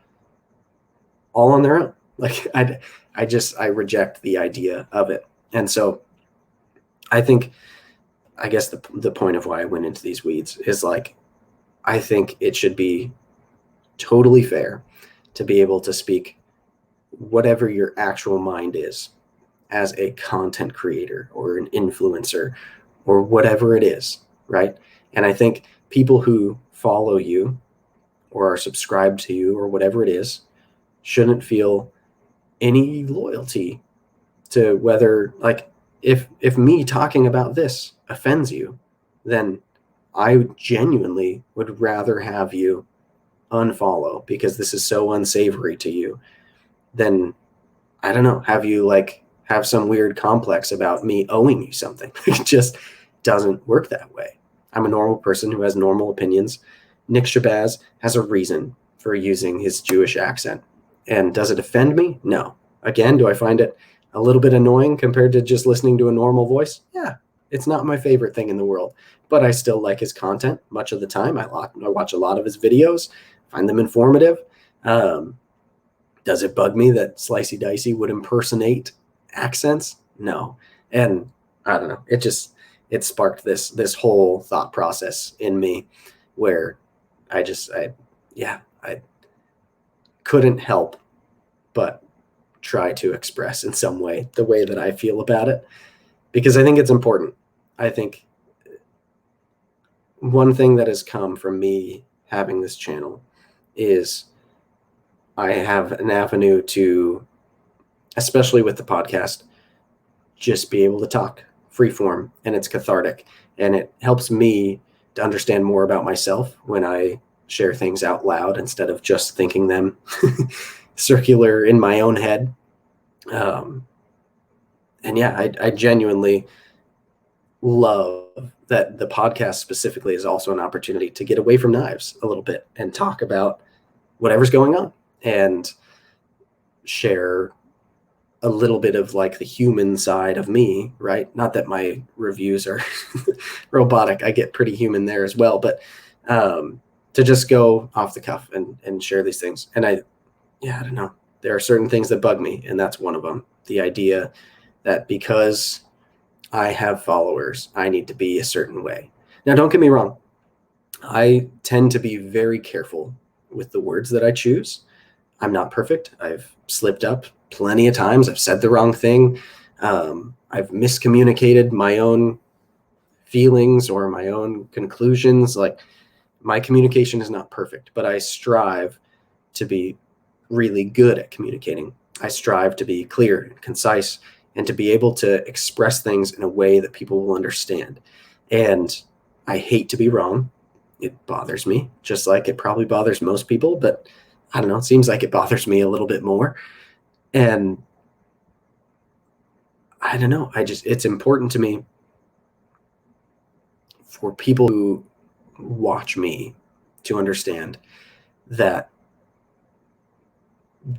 all on their own. Like I reject the idea of it. And so I guess the point of why I went into these weeds is like, I think it should be totally fair to be able to speak whatever your actual mind is as a content creator or an influencer or whatever it is, right? And I think people who follow you or are subscribed to you or whatever it is shouldn't feel any loyalty to whether, like, if me talking about this offends you, then I genuinely would rather have you unfollow because this is so unsavory to you than, I don't know, have you like have some weird complex about me owing you something. It just doesn't work that way. I'm a normal person who has normal opinions. Nick Shabazz has a reason for using his Jewish accent. And does it offend me? No. Again, do I find it a little bit annoying compared to just listening to a normal voice? Yeah, it's not my favorite thing in the world, but I still like his content much of the time. I watch a lot of his videos, find them informative. Does it bug me that Slicey Dicey would impersonate accents? No. And I don't know. It sparked this whole thought process in me where I couldn't help but try to express in some way the way that I feel about it, because I think it's important. I think one thing that has come from me having this channel is I have an avenue to, especially with the podcast, just be able to talk free form, and it's cathartic, and it helps me to understand more about myself when I share things out loud instead of just thinking them circular in my own head. And yeah, I genuinely love that the podcast specifically is also an opportunity to get away from knives a little bit and talk about whatever's going on and share a little bit of like the human side of me, right? Not that my reviews are robotic. I get pretty human there as well, but to just go off the cuff and share these things. And I don't know. There are certain things that bug me, and that's one of them. The idea that because I have followers, I need to be a certain way. Now, don't get me wrong. I tend to be very careful with the words that I choose. I'm not perfect. I've slipped up plenty of times. I've said the wrong thing. I've miscommunicated my own feelings or my own conclusions. Like, my communication is not perfect, but I strive to be really good at communicating. I strive to be clear and concise and to be able to express things in a way that people will understand. And I hate to be wrong. It bothers me, just like it probably bothers most people, but I don't know, it seems like it bothers me a little bit more. And I don't know, it's important to me for people who watch me to understand that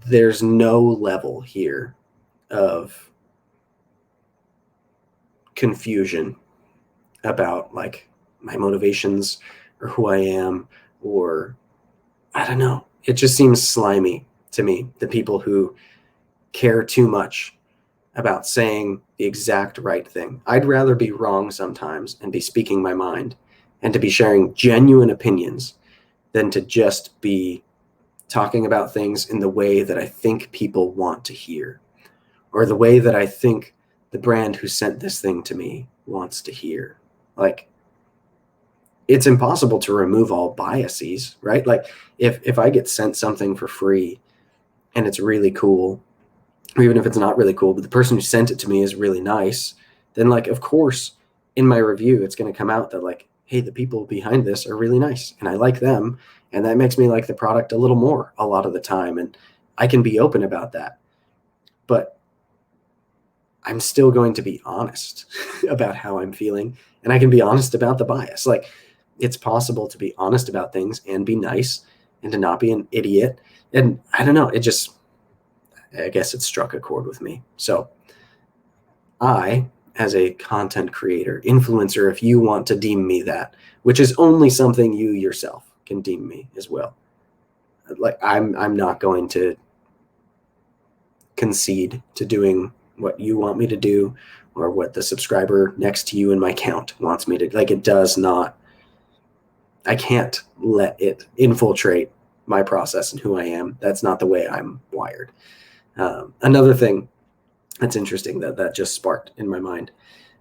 there's no level here of confusion about like my motivations or who I am, or I don't know. It just seems slimy to me, the people who care too much about saying the exact right thing. I'd rather be wrong sometimes and be speaking my mind and to be sharing genuine opinions than to just be talking about things in the way that I think people want to hear, or the way that I think the brand who sent this thing to me wants to hear. Like, it's impossible to remove all biases, right? Like, if I get sent something for free and it's really cool, or even if it's not really cool, but the person who sent it to me is really nice, then like, of course, in my review, it's going to come out that like, hey, the people behind this are really nice and I like them. And that makes me like the product a little more a lot of the time. And I can be open about that. But I'm still going to be honest about how I'm feeling. And I can be honest about the bias. Like, it's possible to be honest about things and be nice and to not be an idiot. And I don't know, I guess it struck a chord with me. So I, as a content creator, influencer, if you want to deem me that, which is only something you yourself can deem me as well. Like, I'm not going to concede to doing what you want me to do or what the subscriber next to you in my count wants me to. Like, it does not, I can't let it infiltrate my process and who I am. That's not the way I'm wired. Another thing that's interesting that just sparked in my mind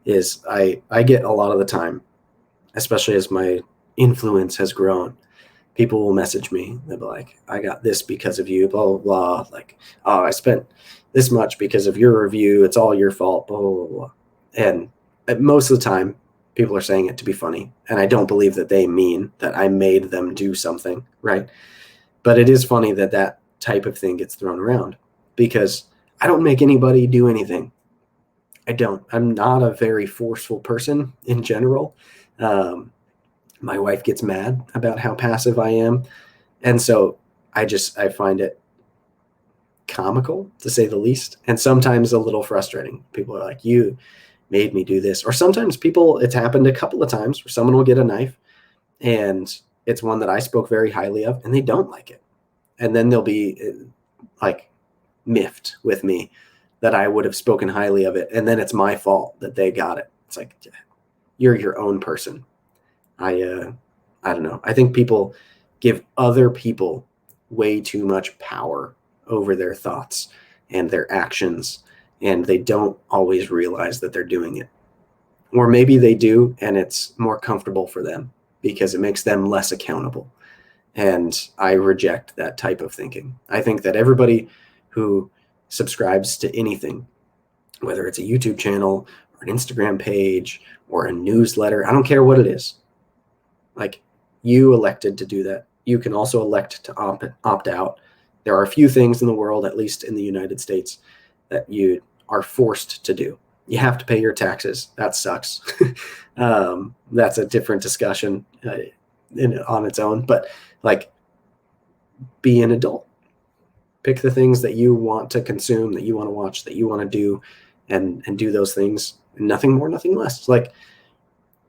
is I get a lot of the time, especially as my influence has grown, people will message me. They'll be like, I got this because of you, blah, blah, blah. Like, oh, I spent this much because of your review. It's all your fault, blah, blah, blah. And most of the time, people are saying it to be funny. And I don't believe that they mean that I made them do something, right? But it is funny that that type of thing gets thrown around because I don't make anybody do anything. I don't. I'm not a very forceful person in general. My wife gets mad about how passive I am. And so I find it comical, to say the least, and sometimes a little frustrating. People are like, you made me do this. Or sometimes it's happened a couple of times where someone will get a knife and it's one that I spoke very highly of and they don't like it. And then they'll be like miffed with me that I would have spoken highly of it. And then it's my fault that they got it. It's like, you're your own person. I don't know. I think people give other people way too much power over their thoughts and their actions, and they don't always realize that they're doing it. Or maybe they do, and it's more comfortable for them because it makes them less accountable. And I reject that type of thinking. I think that everybody who subscribes to anything, whether it's a YouTube channel or an Instagram page or a newsletter, I don't care what it is. Like, you elected to do that. you can also elect to opt out. There are a few things in the world, at least in the United States, that you are forced to do. You have to pay your taxes. That sucks. That's a different discussion on its own. But like, be an adult. Pick the things that you want to consume, that you want to watch, that you want to do, and do those things. Nothing more, nothing less. Like,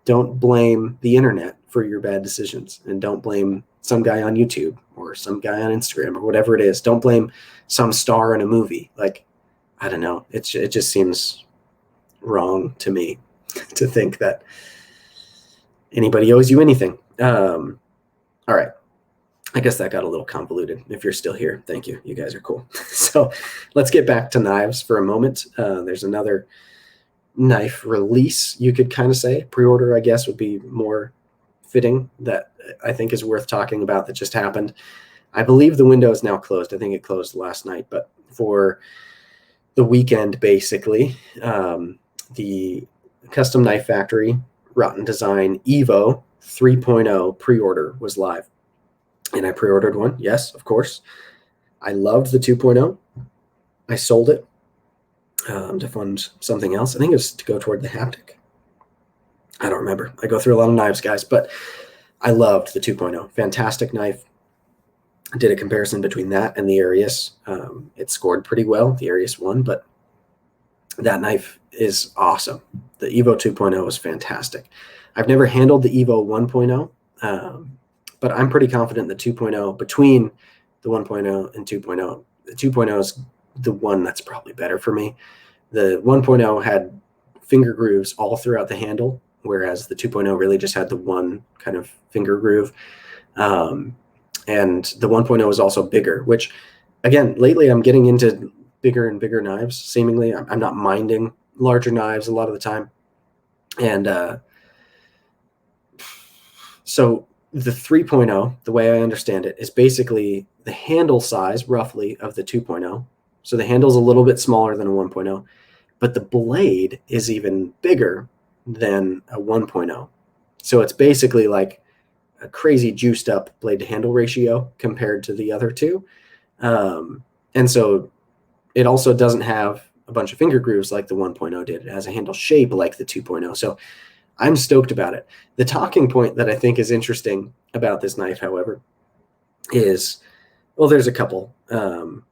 don't blame the internet for your bad decisions, and don't blame some guy on YouTube or some guy on Instagram or whatever it is. Don't blame some star in a movie. Like, I don't know. It just seems wrong to me to think that anybody owes you anything. All right. I guess that got a little convoluted. If you're still here, thank you. You guys are cool. So let's get back to knives for a moment. There's another knife release, you could kind of say. Pre-order, I guess, would be more fitting, that I think is worth talking about, that just happened. I believe the window is now closed. I think it closed last night, but for the weekend, basically, the Custom Knife Factory Rotten Design Evo 3.0 pre-order was live. And I pre-ordered one. Yes, of course. I loved the 2.0. I sold it to fund something else. I think it was to go toward the haptic. I don't remember. I go through a lot of knives, guys, but I loved the 2.0. Fantastic knife. I did a comparison between that and the Arius. It scored pretty well. The Arius won, but that knife is awesome. The Evo 2.0 is fantastic. I've never handled the Evo 1.0, but I'm pretty confident the 2.0, between the 1.0 and 2.0, the 2.0 is the one that's probably better for me. The 1.0 had finger grooves all throughout the handle, whereas the 2.0 really just had the one kind of finger groove. And the 1.0 is also bigger, which, again, lately I'm getting into bigger and bigger knives, seemingly. I'm not minding larger knives a lot of the time. And so the 3.0, the way I understand it, is basically the handle size, roughly, of the 2.0. So the handle's a little bit smaller than a 1.0, but the blade is even bigger than a 1.0. So it's basically like a crazy juiced up blade to handle ratio compared to the other two. And so it also doesn't have a bunch of finger grooves like the 1.0 did. It has a handle shape like the 2.0. So I'm stoked about it. The talking point that I think is interesting about this knife, however, is, well, there's a couple.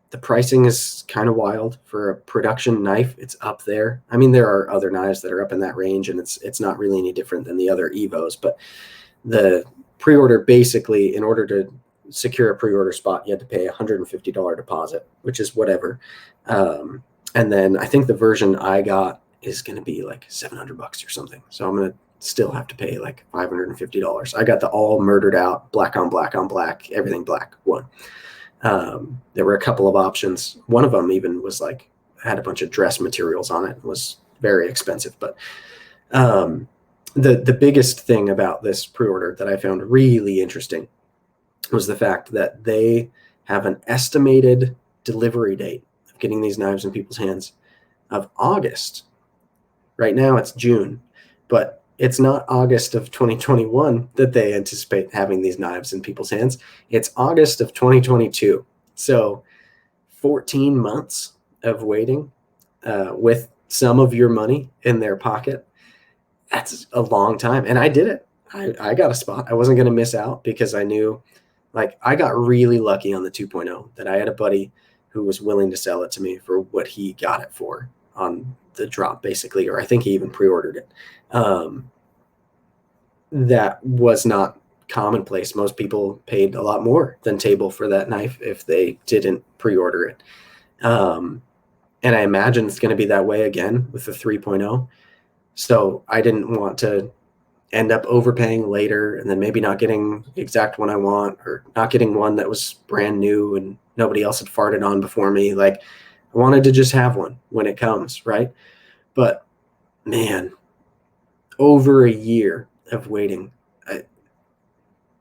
The pricing is kind of wild for a production knife. It's up there. I mean, there are other knives that are up in that range, and it's not really any different than the other Evos. But the pre-order, basically, in order to secure a pre-order spot, you had to pay a $150 deposit, which is whatever. And then I think the version I got is going to be like $700 or something. So I'm going to still have to pay like $550. I got the all murdered out, black on black on black, everything black one. There were a couple of options. One of them even was like, had a bunch of dress materials on it. It was very expensive. But the biggest thing about this pre-order that I found really interesting was the fact that they have an estimated delivery date of getting these knives in people's hands of August. Right now it's June, but it's not August of 2021 that they anticipate having these knives in people's hands. It's August of 2022. So 14 months of waiting with some of your money in their pocket. That's a long time. And I did it. I got a spot. I wasn't going to miss out because I knew, like, I got really lucky on the 2.0 that I had a buddy who was willing to sell it to me for what he got it for on the drop, basically, or I think he even pre-ordered it. That was not commonplace. Most people paid a lot more than table for that knife if they didn't pre-order it. And I imagine it's going to be that way again with the 3.0. So I didn't want to end up overpaying later and then maybe not getting the exact one I want, or not getting one that was brand new and nobody else had farted on before me. Like, I wanted to just have one when it comes, right? But man, over a year of waiting,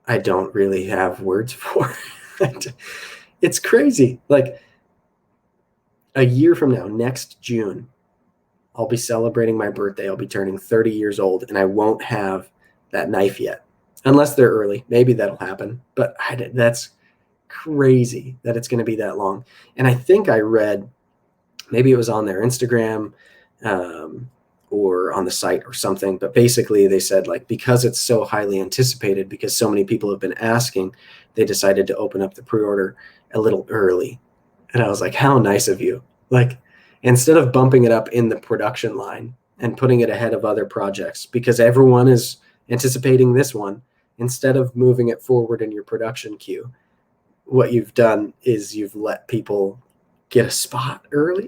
I don't really have words for it. It's crazy. Like, a year from now, next June, I'll be celebrating my birthday. I'll be turning 30 years old, and I won't have that knife yet. unless they're early. Maybe that'll happen, but that's crazy that it's going to be that long. And I think I read, maybe it was on their Instagram or on the site or something, but basically they said, like, because it's so highly anticipated, because so many people have been asking, they decided to open up the pre-order a little early. And I was like, how nice of you. Like, instead of bumping it up in the production line and putting it ahead of other projects, because everyone is anticipating this one, instead of moving it forward in your production queue, what you've done is you've let people get a spot early.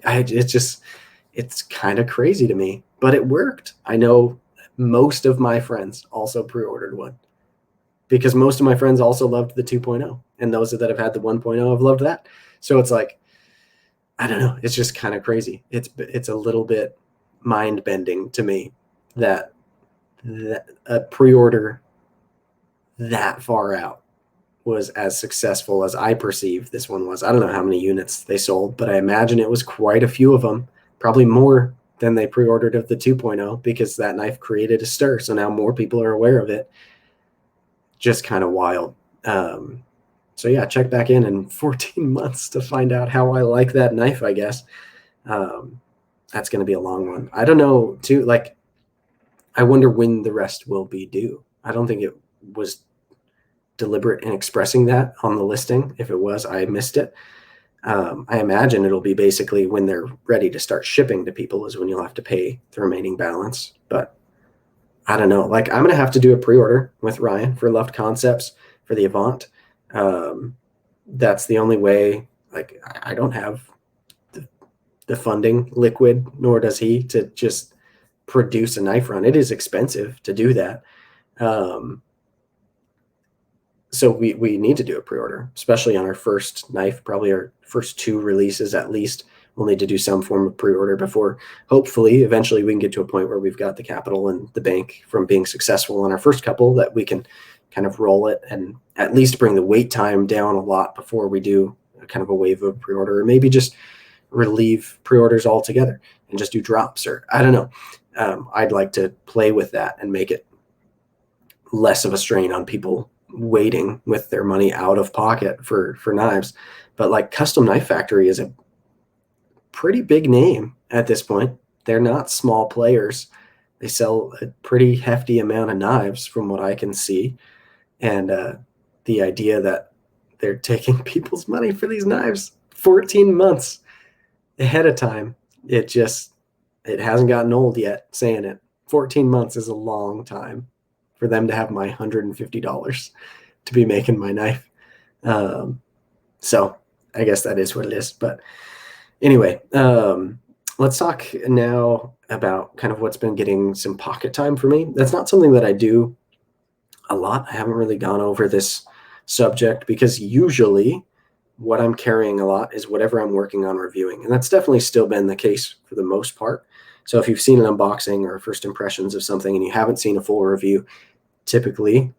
It's kind of crazy to me, but it worked. I know most of my friends also pre-ordered one, because most of my friends also loved the 2.0, and those that have had the 1.0 have loved that. So it's like, I don't know. It's just kind of crazy. It's a little bit mind bending to me that a pre-order that far out was as successful as I perceive this one was. I don't know how many units they sold, but I imagine it was quite a few of them, probably more than they pre-ordered of the 2.0, because that knife created a stir. So now more people are aware of it. Just kind of wild. So yeah, check back in 14 months to find out how I like that knife, I guess. That's going to be a long one. I don't know too, like, I wonder when the rest will be due. I don't think it was deliberate in expressing that on the listing. If it was, I missed it. I imagine it'll be basically when they're ready to start shipping to people is when you'll have to pay the remaining balance. But I don't know. Like, I'm going to have to do a pre-order with Ryan for Left Concepts for the Avant. That's the only way. Like, I don't have the funding liquid, nor does he, to just produce a knife run. It is expensive to do that. So we need to do a pre-order, especially on our first knife, probably our first 2 releases at least. We'll need to do some form of pre-order before, hopefully, eventually we can get to a point where we've got the capital in the bank from being successful on our first couple, that we can kind of roll it and at least bring the wait time down a lot before we do kind of a wave of pre-order, or maybe just relieve pre-orders altogether and just do drops, or I don't know. I'd like to play with that and make it less of a strain on people waiting with their money out of pocket for knives. But like, Custom Knife Factory is a pretty big name at this point. They're not small players. They sell a pretty hefty amount of knives from what I can see. And the idea that they're taking people's money for these knives 14 months ahead of time, it hasn't gotten old yet saying it. 14 months is a long time for them to have my $150 to be making my knife. So I guess that is what it is. But anyway, let's talk now about kind of what's been getting some pocket time for me. That's not something that I do a lot. I haven't really gone over this subject, because usually what I'm carrying a lot is whatever I'm working on reviewing. And that's definitely still been the case for the most part. So if you've seen an unboxing or first impressions of something and you haven't seen a full review, typically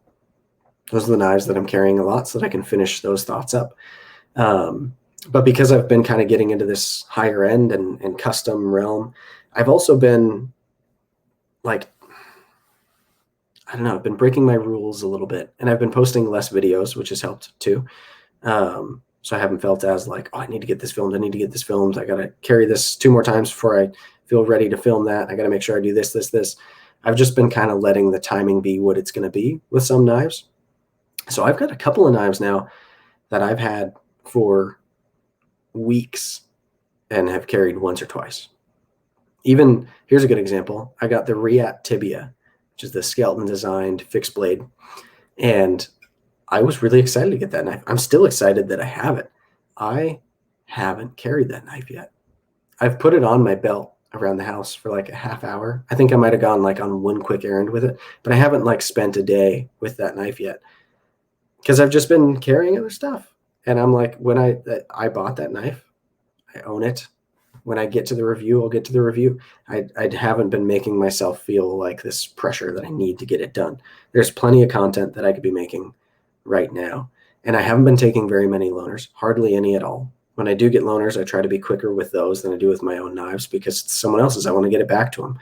those are the knives that I'm carrying a lot, so that I can finish those thoughts up. But because I've been kind of getting into this higher end and custom realm, I've also been like, I don't know, I've been breaking my rules a little bit, and I've been posting less videos, which has helped too. So I haven't felt as like, oh, I need to get this filmed. I need to get this filmed. I got to carry this 2 more times before I feel ready to film that. I got to make sure I do this, this, this. I've just been kind of letting the timing be what it's going to be with some knives. So I've got a couple of knives now that I've had for weeks and have carried once or twice. Even, here's a good example. I got the Riat Tibia, which is the skeleton designed fixed blade. And I was really excited to get that knife. I'm still excited that I have it. I haven't carried that knife yet. I've put it on my belt around the house for like a half hour. I think I might have gone like on one quick errand with it, but I haven't like spent a day with that knife yet, because I've just been carrying other stuff. And I'm like, when I bought that knife, I own it. When I get to the review, I'll get to the review. I haven't been making myself feel like this pressure that I need to get it done. There's plenty of content that I could be making right now. And I haven't been taking very many loaners, hardly any at all. When I do get loaners, I try to be quicker with those than I do with my own knives, because it's someone else's. I want to get it back to them.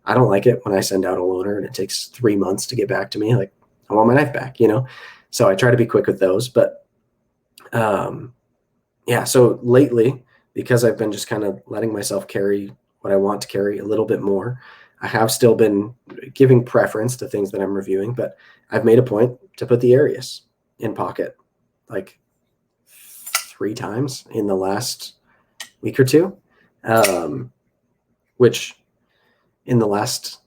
I don't like it when I send out a loaner and it takes 3 months to get back to me. Like, I want my knife back, So I try to be quick with those. But yeah, so lately, because I've been just kind of letting myself carry what I want to carry a little bit more, I have still been giving preference to things that I'm reviewing, but I've made a point to put the Arius in pocket like 3 times in the last week or two, which in the last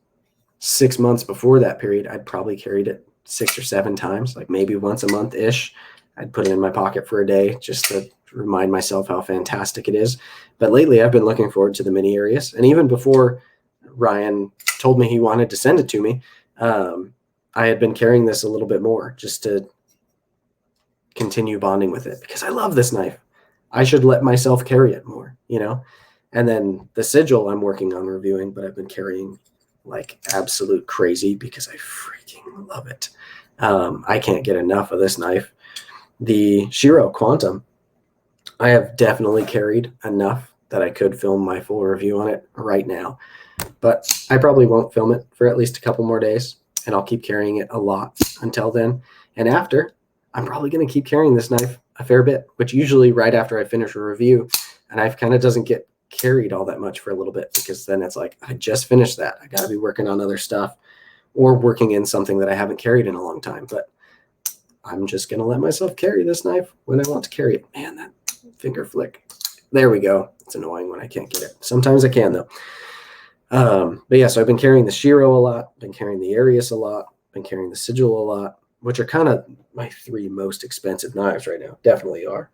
6 months before that period, I'd probably carried it 6 or 7 times, like maybe once a month-ish. I'd put it in my pocket for a day just to remind myself how fantastic it is. But lately, I've been looking forward to the Mini Arius. And even before Ryan told me he wanted to send it to me, I had been carrying this a little bit more just to continue bonding with it because I love this knife. I should let myself carry it more, And then the Sigil I'm working on reviewing, but I've been carrying like absolute crazy because I freaking love it. I can't get enough of this knife. The Shiro Quantum, I have definitely carried enough that I could film my full review on it right now, but I probably won't film it for at least a couple more days, and I'll keep carrying it a lot until then. And after, I'm probably going to keep carrying this knife a fair bit, which usually right after I finish a review, a knife kind of doesn't get carried all that much for a little bit because then it's like, I just finished that. I got to be working on other stuff or working in something that I haven't carried in a long time. But I'm just going to let myself carry this knife when I want to carry it. Man, that finger flick. There we go. It's annoying when I can't get it. Sometimes I can, though. But yeah, so I've been carrying the Shiro a lot, been carrying the Arius a lot, been carrying the Sigil a lot, which are kind of my 3 most expensive knives right now. Definitely are.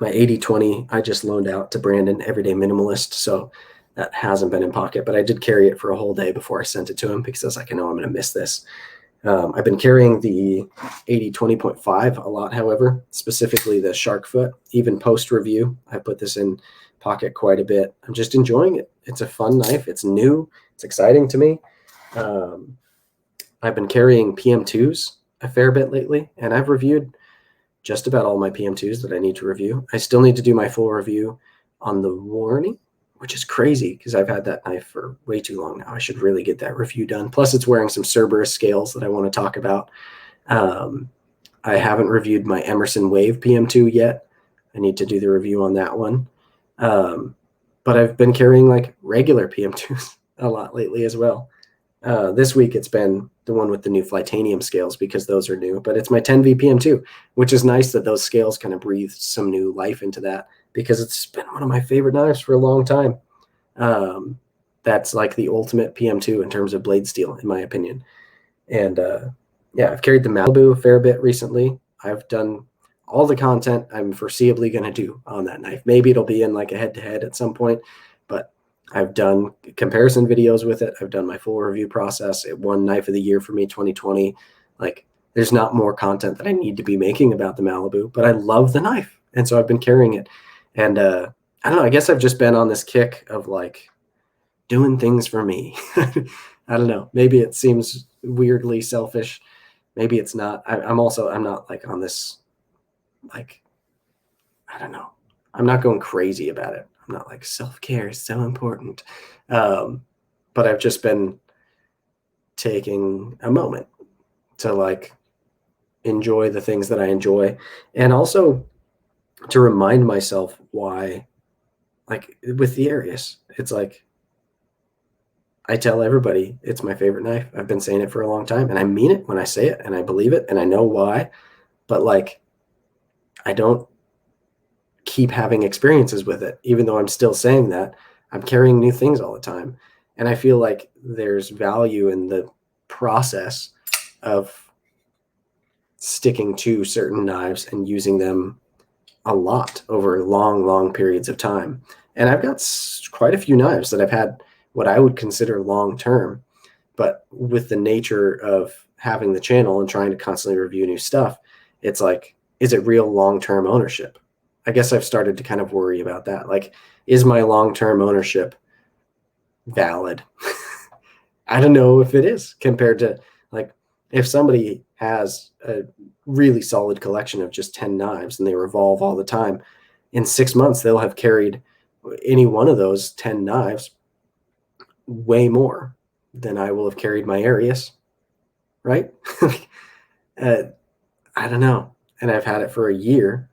My 80-20 I just loaned out to Brandon, Everyday Minimalist, so that hasn't been in pocket, but I did carry it for a whole day before I sent it to him because I was like, I know I'm going to miss this. I've been carrying the 80-20.5 a lot, however, specifically the shark foot. Even post-review, I put this in pocket quite a bit. I'm just enjoying it. It's a fun knife. It's new. It's exciting to me. I've been carrying PM2s a fair bit lately, and I've reviewed just about all my PM2s that I need to review. I still need to do my full review on the Warning, which is crazy because I've had that knife for way too long now. I should really get that review done. Plus, it's wearing some Cerberus scales that I want to talk about. I haven't reviewed my Emerson Wave PM2 yet. I need to do the review on that one. But I've been carrying like regular PM2s a lot lately as well. This week it's been the one with the new Flightanium scales because those are new, but it's my 10V PM2, which is nice that those scales kind of breathe some new life into that because it's been one of my favorite knives for a long time. That's like the ultimate PM2 in terms of blade steel, in my opinion. And yeah, I've carried the Malibu a fair bit recently. I've done all the content I'm foreseeably going to do on that knife. Maybe it'll be in like a head-to-head at some point, but I've done comparison videos with it. I've done my full review process. It won Knife of the Year for me 2020. Like, there's not more content that I need to be making about the Malibu, but I love the knife. And so I've been carrying it. And I don't know, I guess I've just been on this kick of like doing things for me. I don't know. Maybe it seems weirdly selfish. Maybe it's not. I'm not like on this, like, I don't know. I'm not going crazy about it. I'm not like self-care is so important. But I've just been taking a moment to like enjoy the things that I enjoy. And also to remind myself why, like with the Arius, it's like, I tell everybody it's my favorite knife. I've been saying it for a long time, and I mean it when I say it, and I believe it, and I know why. But like, I don't keep having experiences with it, even though I'm still saying that. I'm carrying new things all the time, and I feel like there's value in the process of sticking to certain knives and using them a lot over long periods of time. And I've got quite a few knives that I've had what I would consider long-term, but with the nature of having the channel and trying to constantly review new stuff, it's like, is it real long-term ownership? I guess I've started to kind of worry about that. Like, is my long-term ownership valid? I don't know if it is compared to like, if somebody has a really solid collection of just 10 knives and they revolve all the time, in 6 months, they'll have carried any one of those 10 knives way more than I will have carried my Arius. right? I don't know. And I've had it for a year.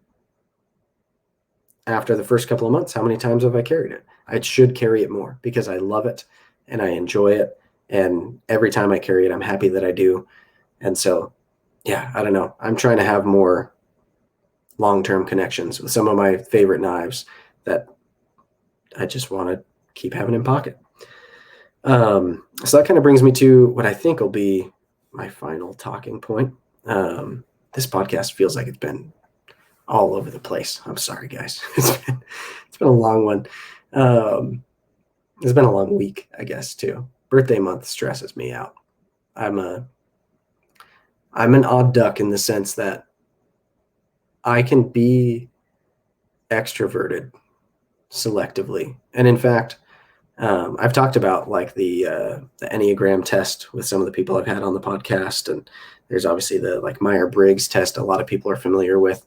After the first couple of months, how many times have I carried it? I should carry it more because I love it and I enjoy it. And every time I carry it, I'm happy that I do. And so, yeah, I don't know. I'm trying to have more long-term connections with some of my favorite knives that I just want to keep having in pocket. So that kind of brings me to what I think will be my final talking point. This podcast feels like it's been all over the place. I'm sorry, guys. It's been a long one. It's been a long week, I guess, too. Birthday month stresses me out. I'm an odd duck in the sense that I can be extroverted selectively. And in fact, I've talked about like the Enneagram test with some of the people I've had on the podcast, and there's obviously the like Myers-Briggs test a lot of people are familiar with.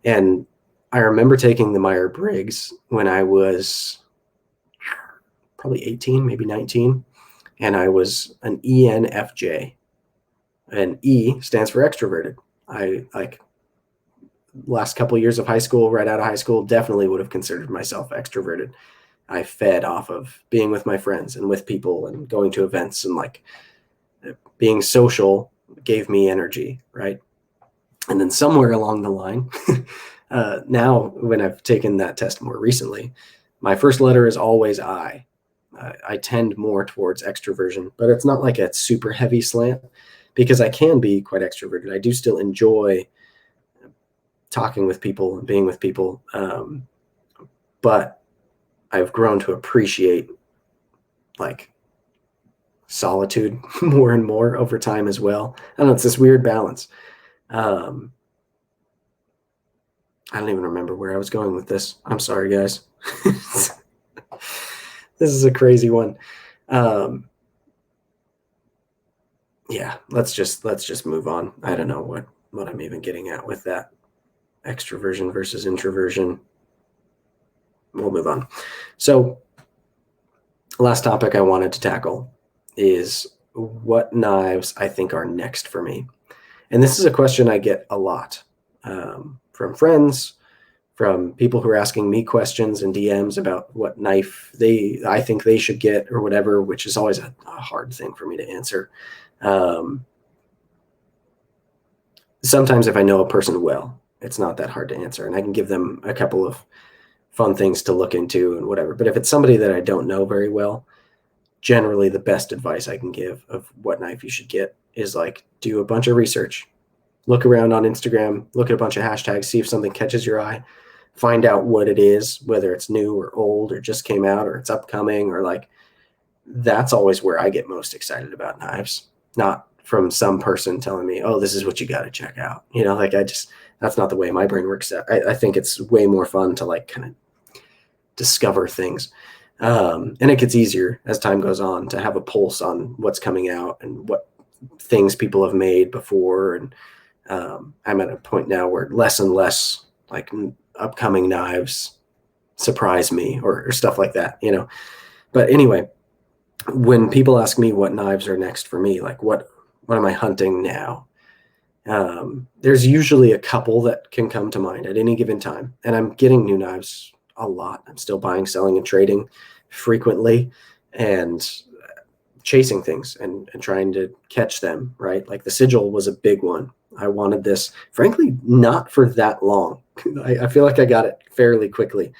And I remember taking the Myers-Briggs when I was probably 18, maybe 19, and I was an ENFJ. And E stands for extroverted. I like last couple of years of high school, right out of high school, definitely would have considered myself extroverted. I fed off of being with my friends and with people and going to events, and like being social gave me energy, right? And then somewhere along the line, now when I've taken that test more recently, my first letter is always I. I tend more towards extroversion, but it's not like a super heavy slant because I can be quite extroverted. I do still enjoy talking with people and being with people, but I've grown to appreciate like solitude more and more over time as well. I don't know, it's this weird balance. I don't even remember where I was going with this. I'm sorry, guys. This is a crazy one. Yeah, let's just move on. I don't know what I'm even getting at with that. Extroversion versus introversion. We'll move on. So, last topic I wanted to tackle is what knives I think are next for me. And this is a question I get a lot from friends, from people who are asking me questions and DMs about what knife I think they should get or whatever, which is always a hard thing for me to answer. Sometimes if I know a person well, it's not that hard to answer, and I can give them a couple of fun things to look into and whatever. But if it's somebody that I don't know very well, generally the best advice I can give of what knife you should get is like do a bunch of research, look around on Instagram, look at a bunch of hashtags, see if something catches your eye, find out what it is, whether it's new or old or just came out or it's upcoming, or like that's always where I get most excited about knives, not from some person telling me, oh, this is what you got to check out. Like that's not the way my brain works. I think it's way more fun to like kind of discover things. And it gets easier as time goes on to have a pulse on what's coming out and what things people have made before. And I'm at a point now where less and less like upcoming knives surprise me or stuff like that, But anyway, when people ask me what knives are next for me, like what am I hunting now? There's usually a couple that can come to mind at any given time. And I'm getting new knives a lot. I'm still buying, selling, and trading frequently and chasing things and trying to catch them, right? Like the Sigil was a big one. I wanted this, frankly, not for that long. I feel like I got it fairly quickly,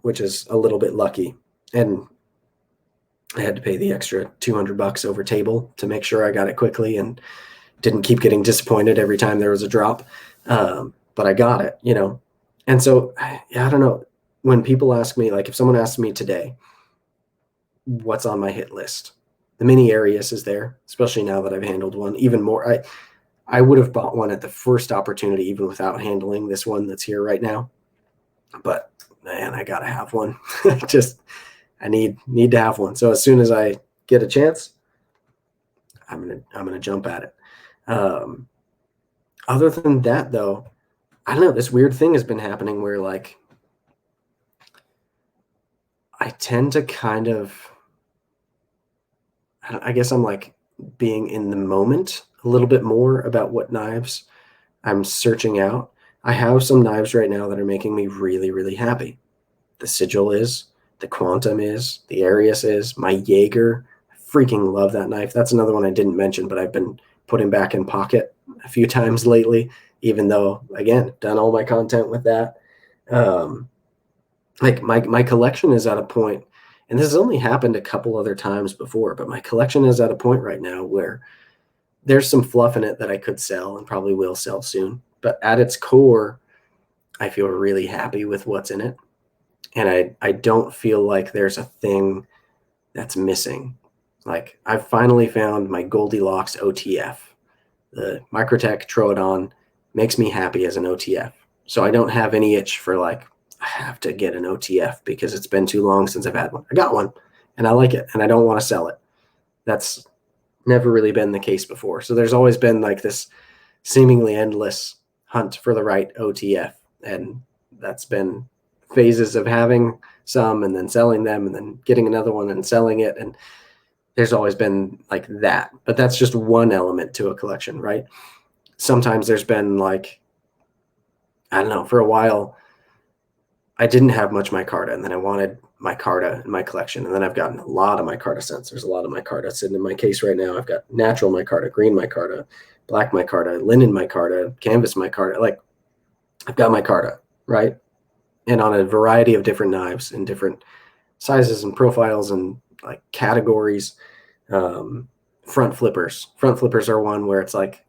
which is a little bit lucky. And I had to pay the extra $200 over table to make sure I got it quickly and didn't keep getting disappointed every time there was a drop. But I got it, And so, yeah, I don't know. When people ask me, like if someone asks me today, what's on my hit list? The Mini Arius is there, especially now that I've handled one even more. I would have bought one at the first opportunity, even without handling this one that's here right now. But man, I gotta have one. I need to have one. So as soon as I get a chance, I'm gonna jump at it. Other than that, though, I don't know. This weird thing has been happening where like I tend to kind of, I guess I'm like being in the moment a little bit more about what knives I'm searching out. I have some knives right now that are making me really, really happy. The Sigil is, the Quantum is, the Arius is, my Jaeger. I freaking love that knife. That's another one I didn't mention, but I've been putting back in pocket a few times lately, even though, again, done all my content with that. Like my collection is at a point, and this has only happened a couple other times before, but my collection is at a point right now where there's some fluff in it that I could sell and probably will sell soon. But at its core, I feel really happy with what's in it. And I don't feel like there's a thing that's missing. Like I've finally found my Goldilocks OTF. The Microtech Troodon makes me happy as an OTF. So I don't have any itch for like, I have to get an OTF because it's been too long since I've had one. I got one and I like it and I don't want to sell it. That's never really been the case before. So there's always been like this seemingly endless hunt for the right OTF. And that's been phases of having some and then selling them and then getting another one and selling it. And there's always been like that. But that's just one element to a collection, right? Sometimes there's been like, I don't know, for a while, I didn't have much micarta, and then I wanted micarta in my collection, and then I've gotten a lot of micarta since. There's a lot of micarta sitting in my case right now. I've got natural micarta, green micarta, black micarta, linen micarta, canvas micarta. Like I've got micarta, right? And on a variety of different knives in different sizes and profiles and like categories. Front flippers. Front flippers are one where it's like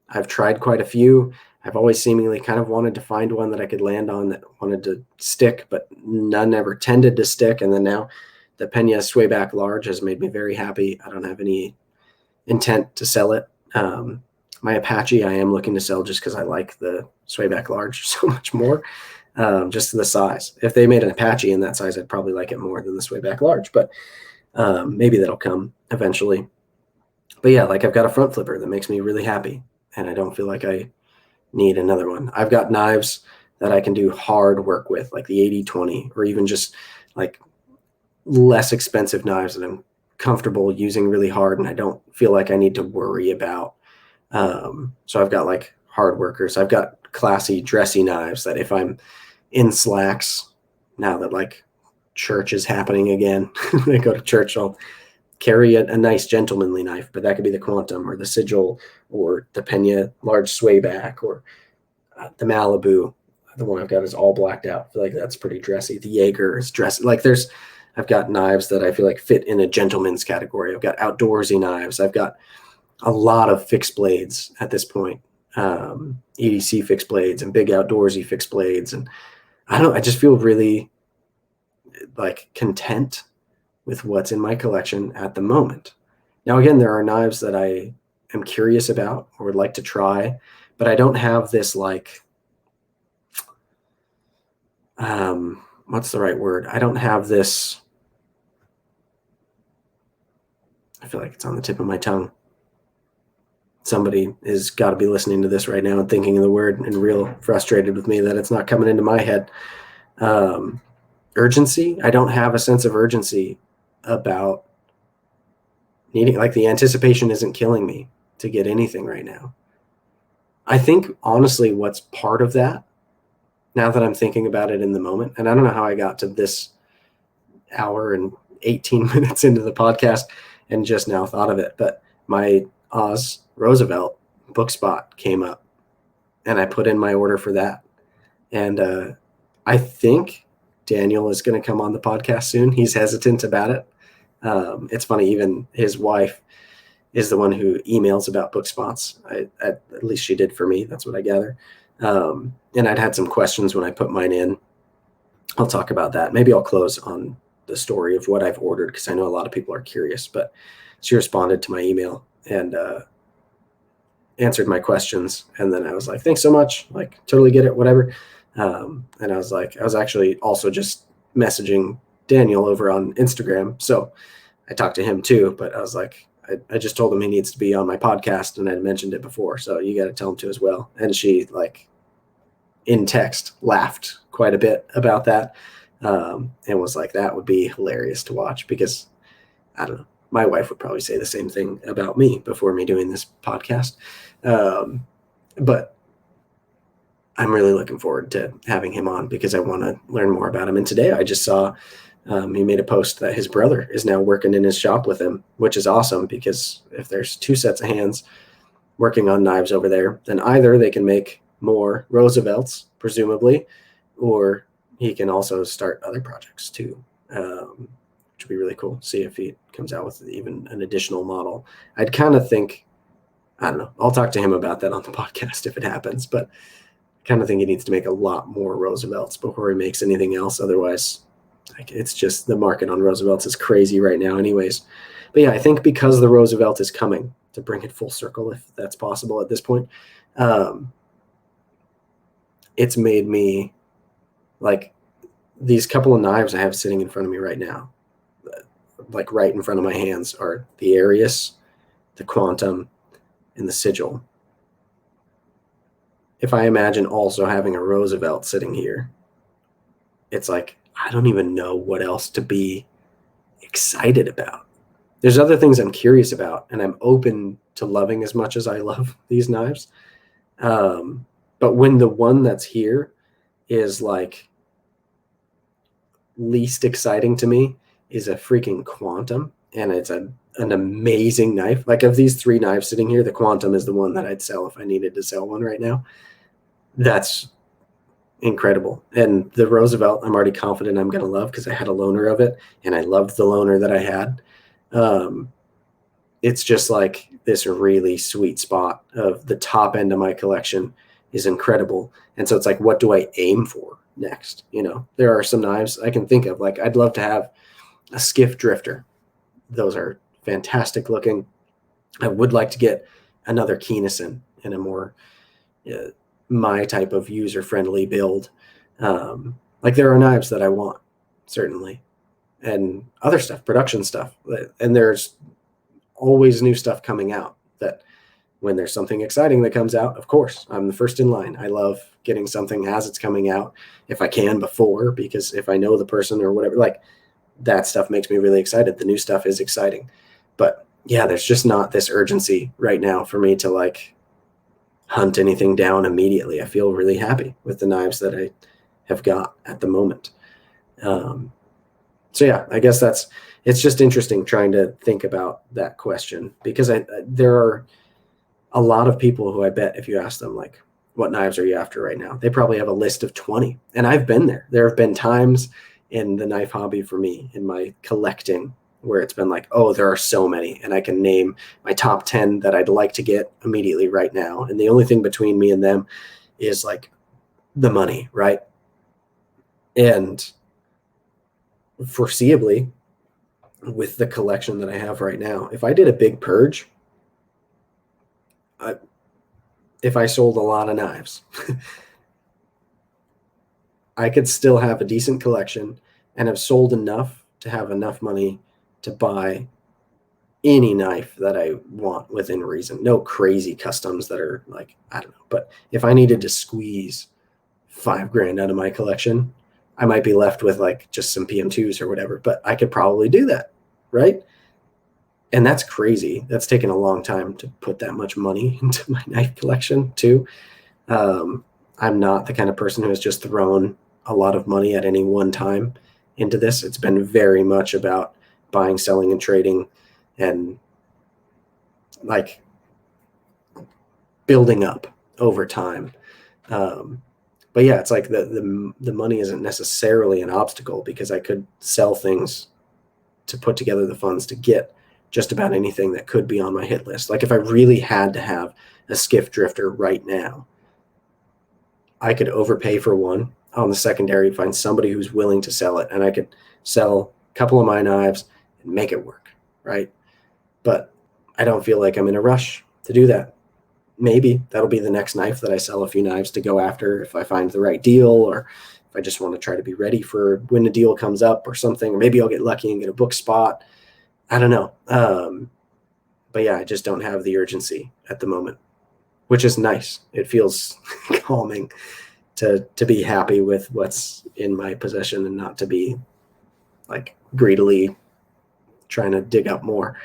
I've tried quite a few. I've always seemingly kind of wanted to find one that I could land on that wanted to stick, but none ever tended to stick. And then now the Pena Swayback Large has made me very happy. I don't have any intent to sell it. My Apache I am looking to sell just because I like the Swayback Large so much more, just the size. If they made an Apache in that size, I'd probably like it more than the Swayback Large, but maybe that'll come eventually. But yeah, like I've got a front flipper that makes me really happy, and I don't feel like I need another one. I've got knives that I can do hard work with, like the 80-20, or even just like less expensive knives that I'm comfortable using really hard and I don't feel like I need to worry about. So I've got like hard workers. I've got classy, dressy knives that if I'm in slacks, now that like church is happening again, I go to church, I'll carry a nice gentlemanly knife, but that could be the Quantum or the Sigil or the Pena large swayback or the Malibu. The one I've got is all blacked out. I feel like that's pretty dressy. The Jaeger is dressy. Like I've got knives that I feel like fit in a gentleman's category. I've got outdoorsy knives. I've got a lot of fixed blades at this point. EDC fixed blades and big outdoorsy fixed blades. And I just feel really like content with what's in my collection at the moment. Now, again, there are knives that I am curious about or would like to try, but I don't have this like, what's the right word? I don't have this, I feel like it's on the tip of my tongue. Somebody has got to be listening to this right now and thinking of the word and real frustrated with me that it's not coming into my head. Urgency. I don't have a sense of urgency about needing, like the anticipation isn't killing me to get anything right now. I think honestly what's part of that, now that I'm thinking about it in the moment, and I don't know how I got to this hour and 18 minutes into the podcast and just now thought of it, but my Oz Roosevelt book spot came up and I put in my order for that. And I think Daniel is going to come on the podcast soon. He's hesitant about it. It's funny, even his wife is the one who emails about book spots. At least she did for me. That's what I gather. And I'd had some questions when I put mine in. I'll talk about that. Maybe I'll close on the story of what I've ordered because I know a lot of people are curious, but she responded to my email and answered my questions. And then I was like, thanks so much. Like, totally get it, whatever. And I was actually also just messaging Daniel over on Instagram. So I talked to him too, but I was like, I just told him he needs to be on my podcast and I'd mentioned it before. So you got to tell him to as well. And she like in text laughed quite a bit about that. And was like, that would be hilarious to watch because I don't know. my wife would probably say the same thing about me before me doing this podcast. But I'm really looking forward to having him on because I want to learn more about him. And today I just saw he made a post that his brother is now working in his shop with him, which is awesome because if there's two sets of hands working on knives over there, then either they can make more Roosevelts, presumably, or he can also start other projects too, which would be really cool. See if he comes out with even an additional model. I'd kind of think, I don't know, I'll talk to him about that on the podcast if it happens, but I kind of think he needs to make a lot more Roosevelts before he makes anything else. Otherwise, it's just the market on Roosevelts is crazy right now anyways. But yeah, I think because the Roosevelt is coming, to bring it full circle, if that's possible at this point, it's made me like these couple of knives I have sitting in front of me right now, like right in front of my hands, are the Arius, the Quantum, and the Sigil. If I imagine also having a Roosevelt sitting here, it's like, I don't even know what else to be excited about. There's other things I'm curious about, and I'm open to loving as much as I love these knives. But when the one that's here is like least exciting to me is a freaking Quantum, and it's an amazing knife. Like of these three knives sitting here, the Quantum is the one that I'd sell if I needed to sell one right now. That's incredible. And the Roosevelt, I'm already confident I'm going to love because I had a loaner of it, and I loved the loaner that I had. It's just like this really sweet spot of the top end of my collection is incredible. And so it's like, what do I aim for next? You know, there are some knives I can think of. Like I'd love to have a skiff drifter. Those are fantastic looking. I would like to get another Keynesen in a more my type of user-friendly build. Like there are knives that I want, certainly, and other stuff, production stuff. And there's always new stuff coming out that when there's something exciting that comes out, of course, I'm the first in line. I love getting something as it's coming out if I can before, because if I know the person or whatever, like that stuff makes me really excited. The new stuff is exciting. But yeah, there's just not this urgency right now for me to like hunt anything down immediately. I feel really happy with the knives that I have got at the moment. So yeah, I guess it's just interesting trying to think about that question, because there are a lot of people who I bet if you ask them like, what knives are you after right now? They probably have a list of 20. And I've been there. There have been times in the knife hobby for me, in my collecting, where it's been like, oh, there are so many, and I can name my top 10 that I'd like to get immediately right now. And the only thing between me and them is like the money, right? And foreseeably, with the collection that I have right now, if I did a big purge, if I sold a lot of knives, I could still have a decent collection and have sold enough to have enough money to buy any knife that I want within reason. No crazy customs that are like, I don't know. But if I needed to squeeze $5,000 out of my collection, I might be left with like just some PM2s or whatever, but I could probably do that, right? And that's crazy. That's taken a long time to put that much money into my knife collection too. I'm not the kind of person who has just thrown a lot of money at any one time into this. It's been very much about buying, selling, and trading, and like building up over time. But yeah, it's like the money isn't necessarily an obstacle, because I could sell things to put together the funds to get just about anything that could be on my hit list. Like if I really had to have a skiff drifter right now, I could overpay for one on the secondary, find somebody who's willing to sell it, and I could sell a couple of my knives and make it work, right? But I don't feel like I'm in a rush to do that. Maybe that'll be the next knife that I sell a few knives to go after if I find the right deal, or if I just want to try to be ready for when the deal comes up or something, or maybe I'll get lucky and get a book spot. I don't know. But yeah, I just don't have the urgency at the moment, which is nice. It feels calming to be happy with what's in my possession and not to be like greedily trying to dig up more.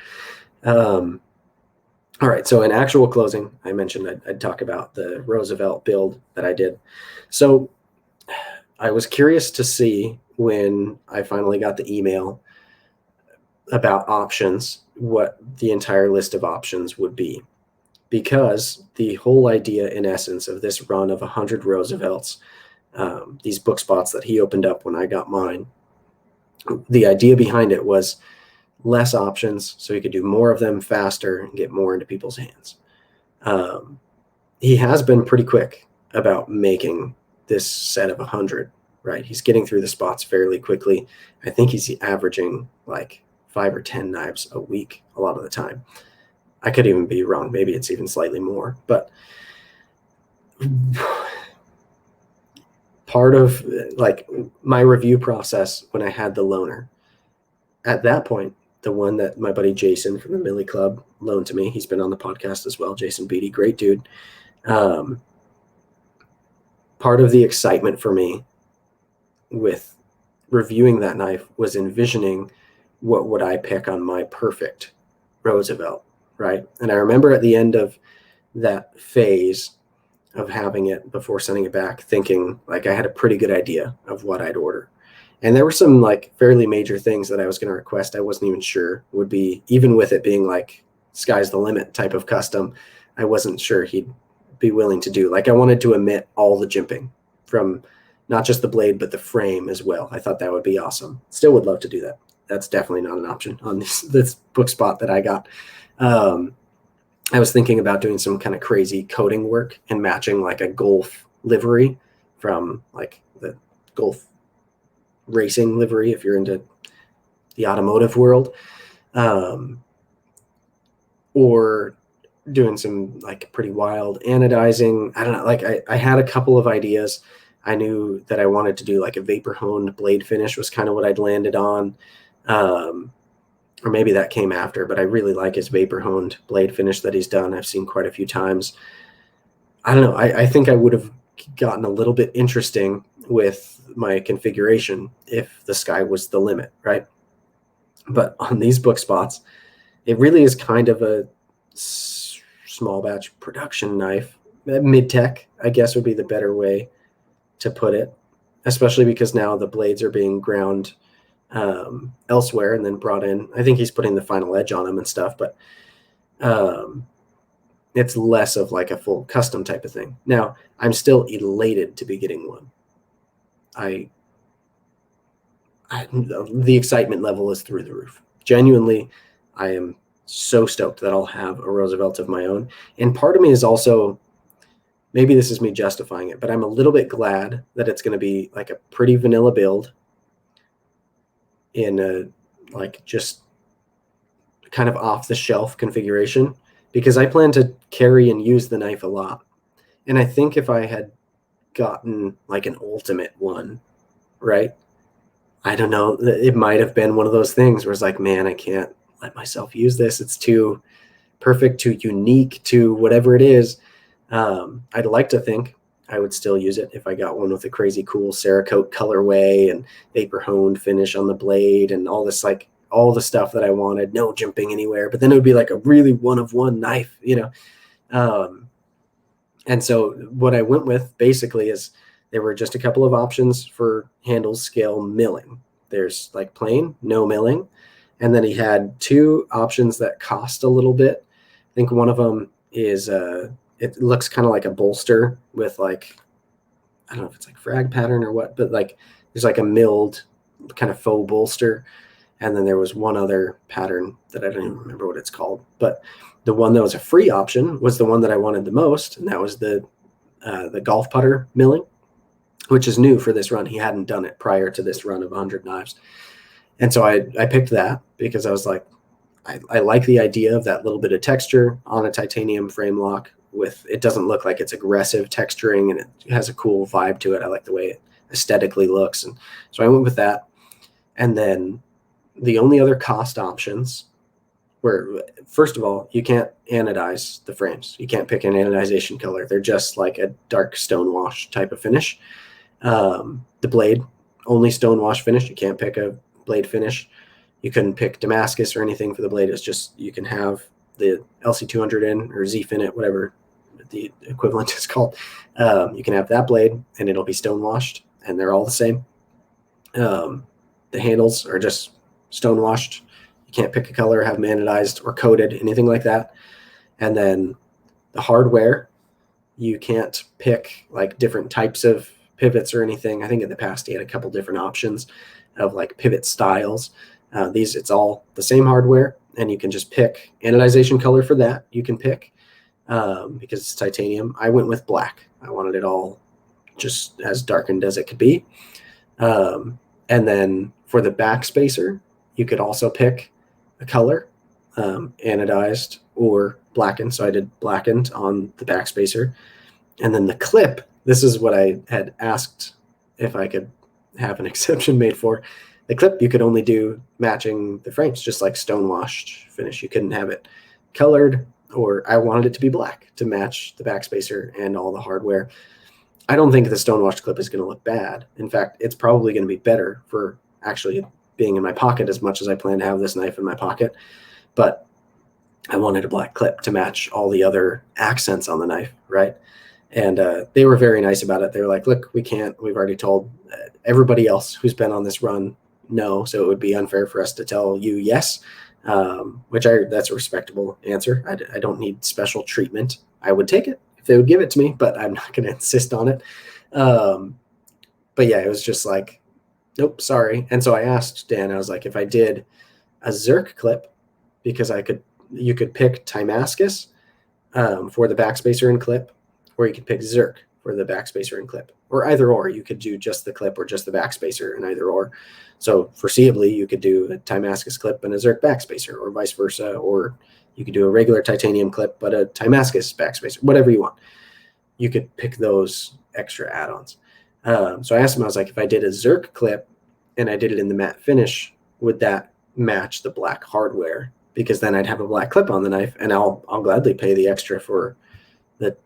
All right, so in actual closing, I mentioned I'd talk about the Roosevelt build that I did. So I was curious to see when I finally got the email about options, what the entire list of options would be. Because the whole idea, in essence, of this run of 100 Roosevelts, these book spots that he opened up when I got mine, the idea behind it was less options so he could do more of them faster and get more into people's hands. He has been pretty quick about making this set of 100, right? He's getting through the spots fairly quickly. I think he's averaging like 5 or 10 knives a week a lot of the time. I could even be wrong. Maybe it's even slightly more. But part of like my review process when I had the loaner, at that point, the one that my buddy Jason from the Millie Club loaned to me, he's been on the podcast as well, Jason Beatty, great dude. Part of the excitement for me with reviewing that knife was envisioning what would I pick on my perfect Roosevelt, right? And I remember at the end of that phase of having it before sending it back, thinking like I had a pretty good idea of what I'd order. And there were some like fairly major things that I was going to request. I wasn't even sure would be, even with it being like sky's the limit type of custom, I wasn't sure he'd be willing to do. Like I wanted to omit all the jimping from not just the blade, but the frame as well. I thought that would be awesome. Still would love to do that. That's definitely not an option on this book spot that I got. I was thinking about doing some kind of crazy coating work and matching like a Golf livery from like the Golf racing livery, if you're into the automotive world, or doing some like pretty wild anodizing. I don't know. Like I had a couple of ideas. I knew that I wanted to do like a vapor honed blade finish was kind of what I'd landed on. Or maybe that came after, but I really like his vapor honed blade finish that he's done. I've seen quite a few times. I don't know. I think I would have gotten a little bit interesting with my configuration if the sky was the limit, right? But on these book spots, it really is kind of a small batch production knife. Mid-tech, I guess, would be the better way to put it, especially because now the blades are being ground elsewhere and then brought in. I think he's putting the final edge on them and stuff, but it's less of like a full custom type of thing. Now, I'm still elated to be getting one. The excitement level is through the roof. Genuinely, I am so stoked that I'll have a Roosevelt of my own. And part of me is also, maybe this is me justifying it, but I'm a little bit glad that it's going to be like a pretty vanilla build in a like just kind of off the shelf configuration, because I plan to carry and use the knife a lot. And I think if I had gotten like an ultimate one, right? I don't know, it might have been one of those things where it's like, man, I can't let myself use this. It's too perfect, too unique, to whatever it is. I'd like to think I would still use it if I got one with a crazy cool Cerakote colorway and vapor honed finish on the blade and all this, like all the stuff that I wanted, no jimping anywhere. But then it would be like a really one of one knife, you know? And so what I went with basically is there were just a couple of options for handle scale milling. There's like plain, no milling. And then he had two options that cost a little bit. I think one of them is, it looks kind of like a bolster with like, I don't know if it's like frag pattern or what, but like there's like a milled kind of faux bolster. And then there was one other pattern that I don't even remember what it's called. But the one that was a free option was the one that I wanted the most. And that was the golf putter milling, which is new for this run. He hadn't done it prior to this run of 100 knives. And so I picked that because I was like, I like the idea of that little bit of texture on a titanium frame lock. With it doesn't look like it's aggressive texturing, and it has a cool vibe to it. I like the way it aesthetically looks. And so I went with that. And then the only other cost options were, first of all, you can't anodize the frames. You can't pick an anodization color. They're just like a dark stonewash type of finish. The blade, only stonewash finish. You can't pick a blade finish. You couldn't pick Damascus or anything for the blade. It's just you can have the LC200 in or Z-Finite, whatever the equivalent is called. You can have that blade and it'll be stonewashed, and they're all the same. The handles are just stonewashed. You can't pick a color, have them anodized or coated, anything like that. And then the hardware, you can't pick like different types of pivots or anything. I think in the past he had a couple different options of like pivot styles. It's all the same hardware, and you can just pick anodization color for that. You can pick because it's titanium. I went with black. I wanted it all just as darkened as it could be. And then for the backspacer, you could also pick a color, anodized or blackened. So I did blackened on the backspacer. And then the clip, this is what I had asked if I could have an exception made for. The clip, you could only do matching the frames, just like stonewashed finish. You couldn't have it colored, or I wanted it to be black to match the backspacer and all the hardware. I don't think the stonewashed clip is going to look bad. In fact, it's probably going to be better for actually being in my pocket as much as I plan to have this knife in my pocket. But I wanted a black clip to match all the other accents on the knife, right? And they were very nice about it. They were like, look, we can't. We've already told everybody else who's been on this run no, so it would be unfair for us to tell you yes, that's a respectable answer. I don't need special treatment. I would take it if they would give it to me, but I'm not going to insist on it. But yeah, it was just like, nope, sorry. And so I asked Dan, I was like, if I did a Zerk clip, because you could pick Timascus for the backspacer and clip, or you could pick Zerk for the backspacer and clip, or either or. You could do just the clip or just the backspacer and either or. So foreseeably, you could do a Timascus clip and a Zerk backspacer, or vice versa, or you could do a regular titanium clip but a Timascus backspacer, whatever you want. You could pick those extra add-ons. So I asked him, I was like, if I did a Zerk clip and I did it in the matte finish, would that match the black hardware? Because then I'd have a black clip on the knife, and I'll gladly pay the extra for the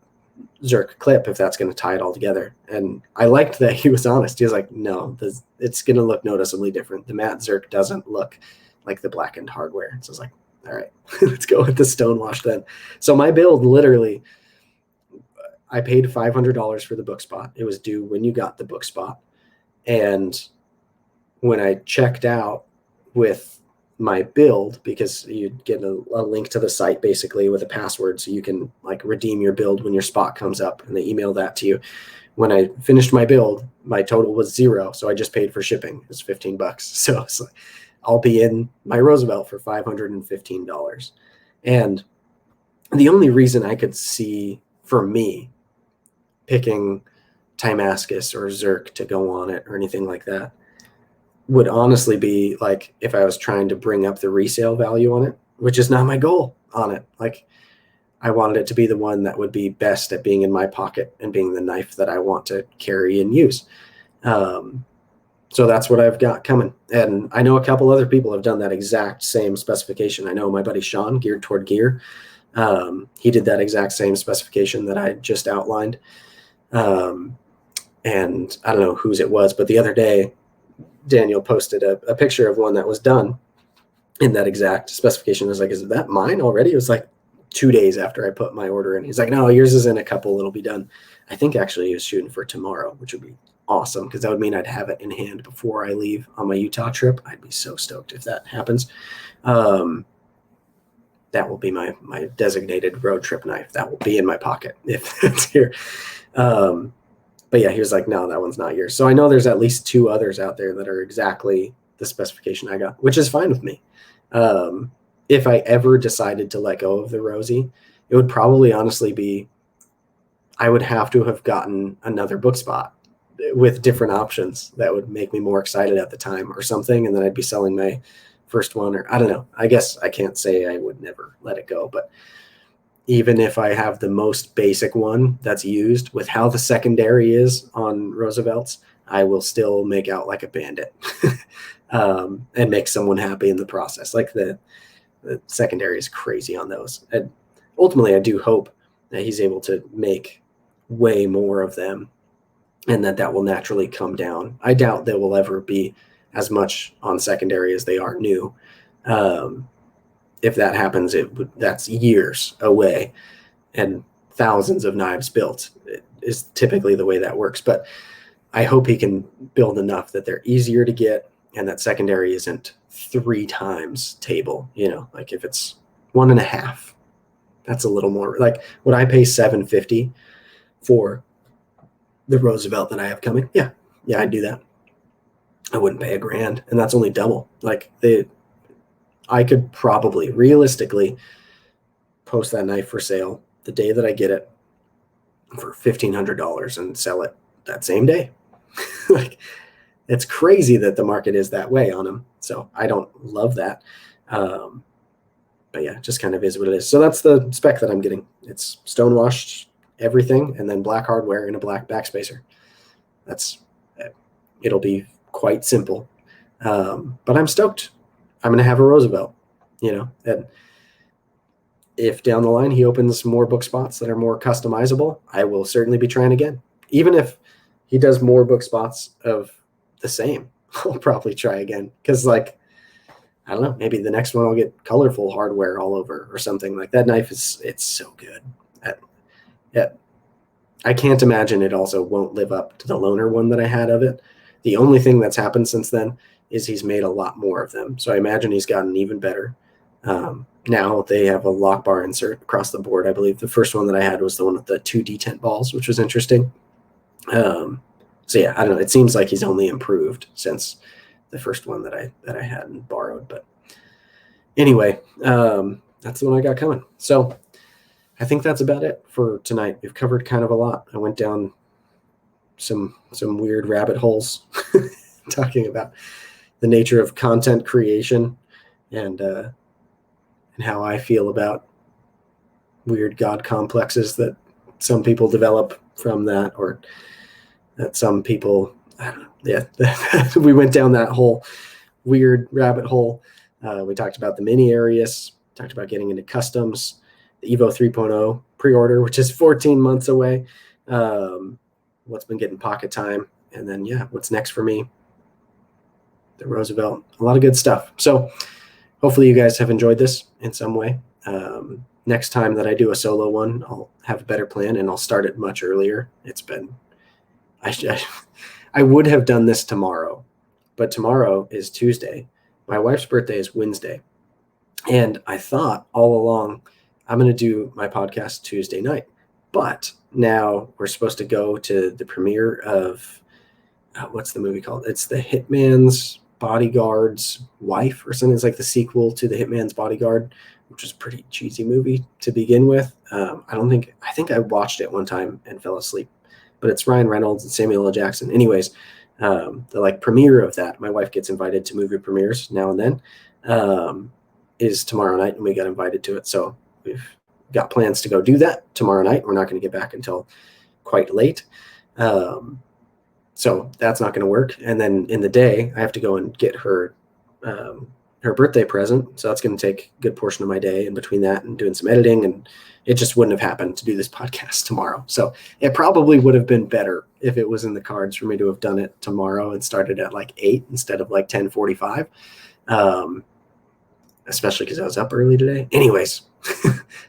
Zerk clip if that's going to tie it all together. And I liked that he was honest. He was like, no, it's going to look noticeably different. The matte Zerk doesn't look like the blackened hardware. So I was like, all right, let's go with the stonewash then. So my build, literally, I paid $500 for the book spot. It was due when you got the book spot. And when I checked out with my build, because you get a link to the site basically with a password, so you can like redeem your build when your spot comes up, and they email that to you. When I finished my build, my total was $0, so I just paid for shipping. It's $15. So it's like, I'll be in my Roosevelt for $515. And the only reason I could see for me picking Timascus or Zerk to go on it or anything like that would honestly be like if I was trying to bring up the resale value on it, which is not my goal on it. Like, I wanted it to be the one that would be best at being in my pocket and being the knife that I want to carry and use. So that's what I've got coming. And I know a couple other people have done that exact same specification. I know my buddy Sean, Geared Toward Gear, he did that exact same specification that I just outlined. And I don't know whose it was, but the other day, Daniel posted a picture of one that was done in that exact specification. I was like, is that mine already? It was like 2 days after I put my order in. He's like, no, yours is in a couple. It'll be done. I think actually he was shooting for tomorrow, which would be awesome, because that would mean I'd have it in hand before I leave on my Utah trip. I'd be so stoked if that happens. That will be my designated road trip knife. That will be in my pocket if it's here. But yeah, he was like, no, that one's not yours. So I know there's at least 2 others out there that are exactly the specification I got, which is fine with me. If I ever decided to let go of the Rosie, it would probably honestly be, I would have to have gotten another book spot with different options that would make me more excited at the time or something. And then I'd be selling my first one, or I don't know. I guess I can't say I would never let it go, but even if I have the most basic one that's used, with how the secondary is on Roosevelt's, I will still make out like a bandit and make someone happy in the process. Like the secondary is crazy on those. And ultimately, I do hope that he's able to make way more of them, and that will naturally come down. I doubt there will ever be as much on secondary as they are new. If that happens, that's years away and thousands of knives built. It is typically the way that works. But I hope he can build enough that they're easier to get and that secondary isn't 3 times table. Like if it's 1.5, that's a little more. Like, would I pay $750 for the Roosevelt that I have coming? Yeah, I'd do that. I wouldn't pay $1,000, and that's only double. Like I could probably realistically post that knife for sale the day that I get it for $1,500 and sell it that same day. Like, it's crazy that the market is that way on them. So I don't love that. But yeah, it just kind of is what it is. So that's the spec that I'm getting. It's stonewashed everything and then black hardware in a black backspacer. It'll be quite simple. But I'm stoked. I'm going to have a Roosevelt, and if down the line he opens more book spots that are more customizable, I will certainly be trying again. Even if he does more book spots of the same, I'll probably try again. Because, like, I don't know, maybe the next one I'll get colorful hardware all over or something. Like, that knife it's so good. I can't imagine it also won't live up to the loaner one that I had of it. The only thing that's happened since then is he's made a lot more of them. So I imagine he's gotten even better. Now they have a lock bar insert across the board. I believe the first one that I had was the one with the 2 detent balls, which was interesting. So yeah, I don't know. It seems like he's only improved since the first one that I had and borrowed. But anyway, that's the one I got coming. So I think that's about it for tonight. We've covered kind of a lot. I went down some weird rabbit holes talking about the nature of content creation and how I feel about weird God complexes that some people develop from that, or that some people, I don't know. Yeah, we went down that whole weird rabbit hole. We talked about the Mini Arius, talked about getting into customs, the Evo 3.0 pre-order, which is 14 months away. What's been getting pocket time. And then, what's next for me? The Roosevelt, a lot of good stuff. So hopefully you guys have enjoyed this in some way. Next time that I do a solo one, I'll have a better plan and I'll start it much earlier. I would have done this tomorrow, but tomorrow is Tuesday. My wife's birthday is Wednesday. And I thought all along, I'm going to do my podcast Tuesday night. But now we're supposed to go to the premiere of, what's the movie called? It's The Hitman's Bodyguard's Wife or something. It's like the sequel to The Hitman's Bodyguard, which is a pretty cheesy movie to begin with. I think I watched it one time and fell asleep, but it's Ryan Reynolds and Samuel L. Jackson. Anyways, the premiere of that, my wife gets invited to movie premieres now and then, is tomorrow night, and we got invited to it. So we've got plans to go do that tomorrow night. We're not going to get back until quite late. So that's not going to work. And then in the day, I have to go and get her birthday present. So that's going to take a good portion of my day in between that and doing some editing. And it just wouldn't have happened to do this podcast tomorrow. So it probably would have been better if it was in the cards for me to have done it tomorrow and started at like 8 instead of like 10:45. Especially because I was up early today. Anyways,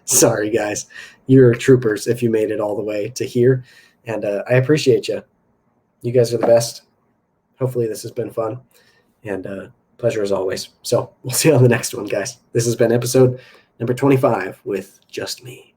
sorry guys, you're troopers if you made it all the way to here. And I appreciate you. You guys are the best. Hopefully this has been fun and pleasure as always. So we'll see you on the next one, guys. This has been episode number 25 with just me.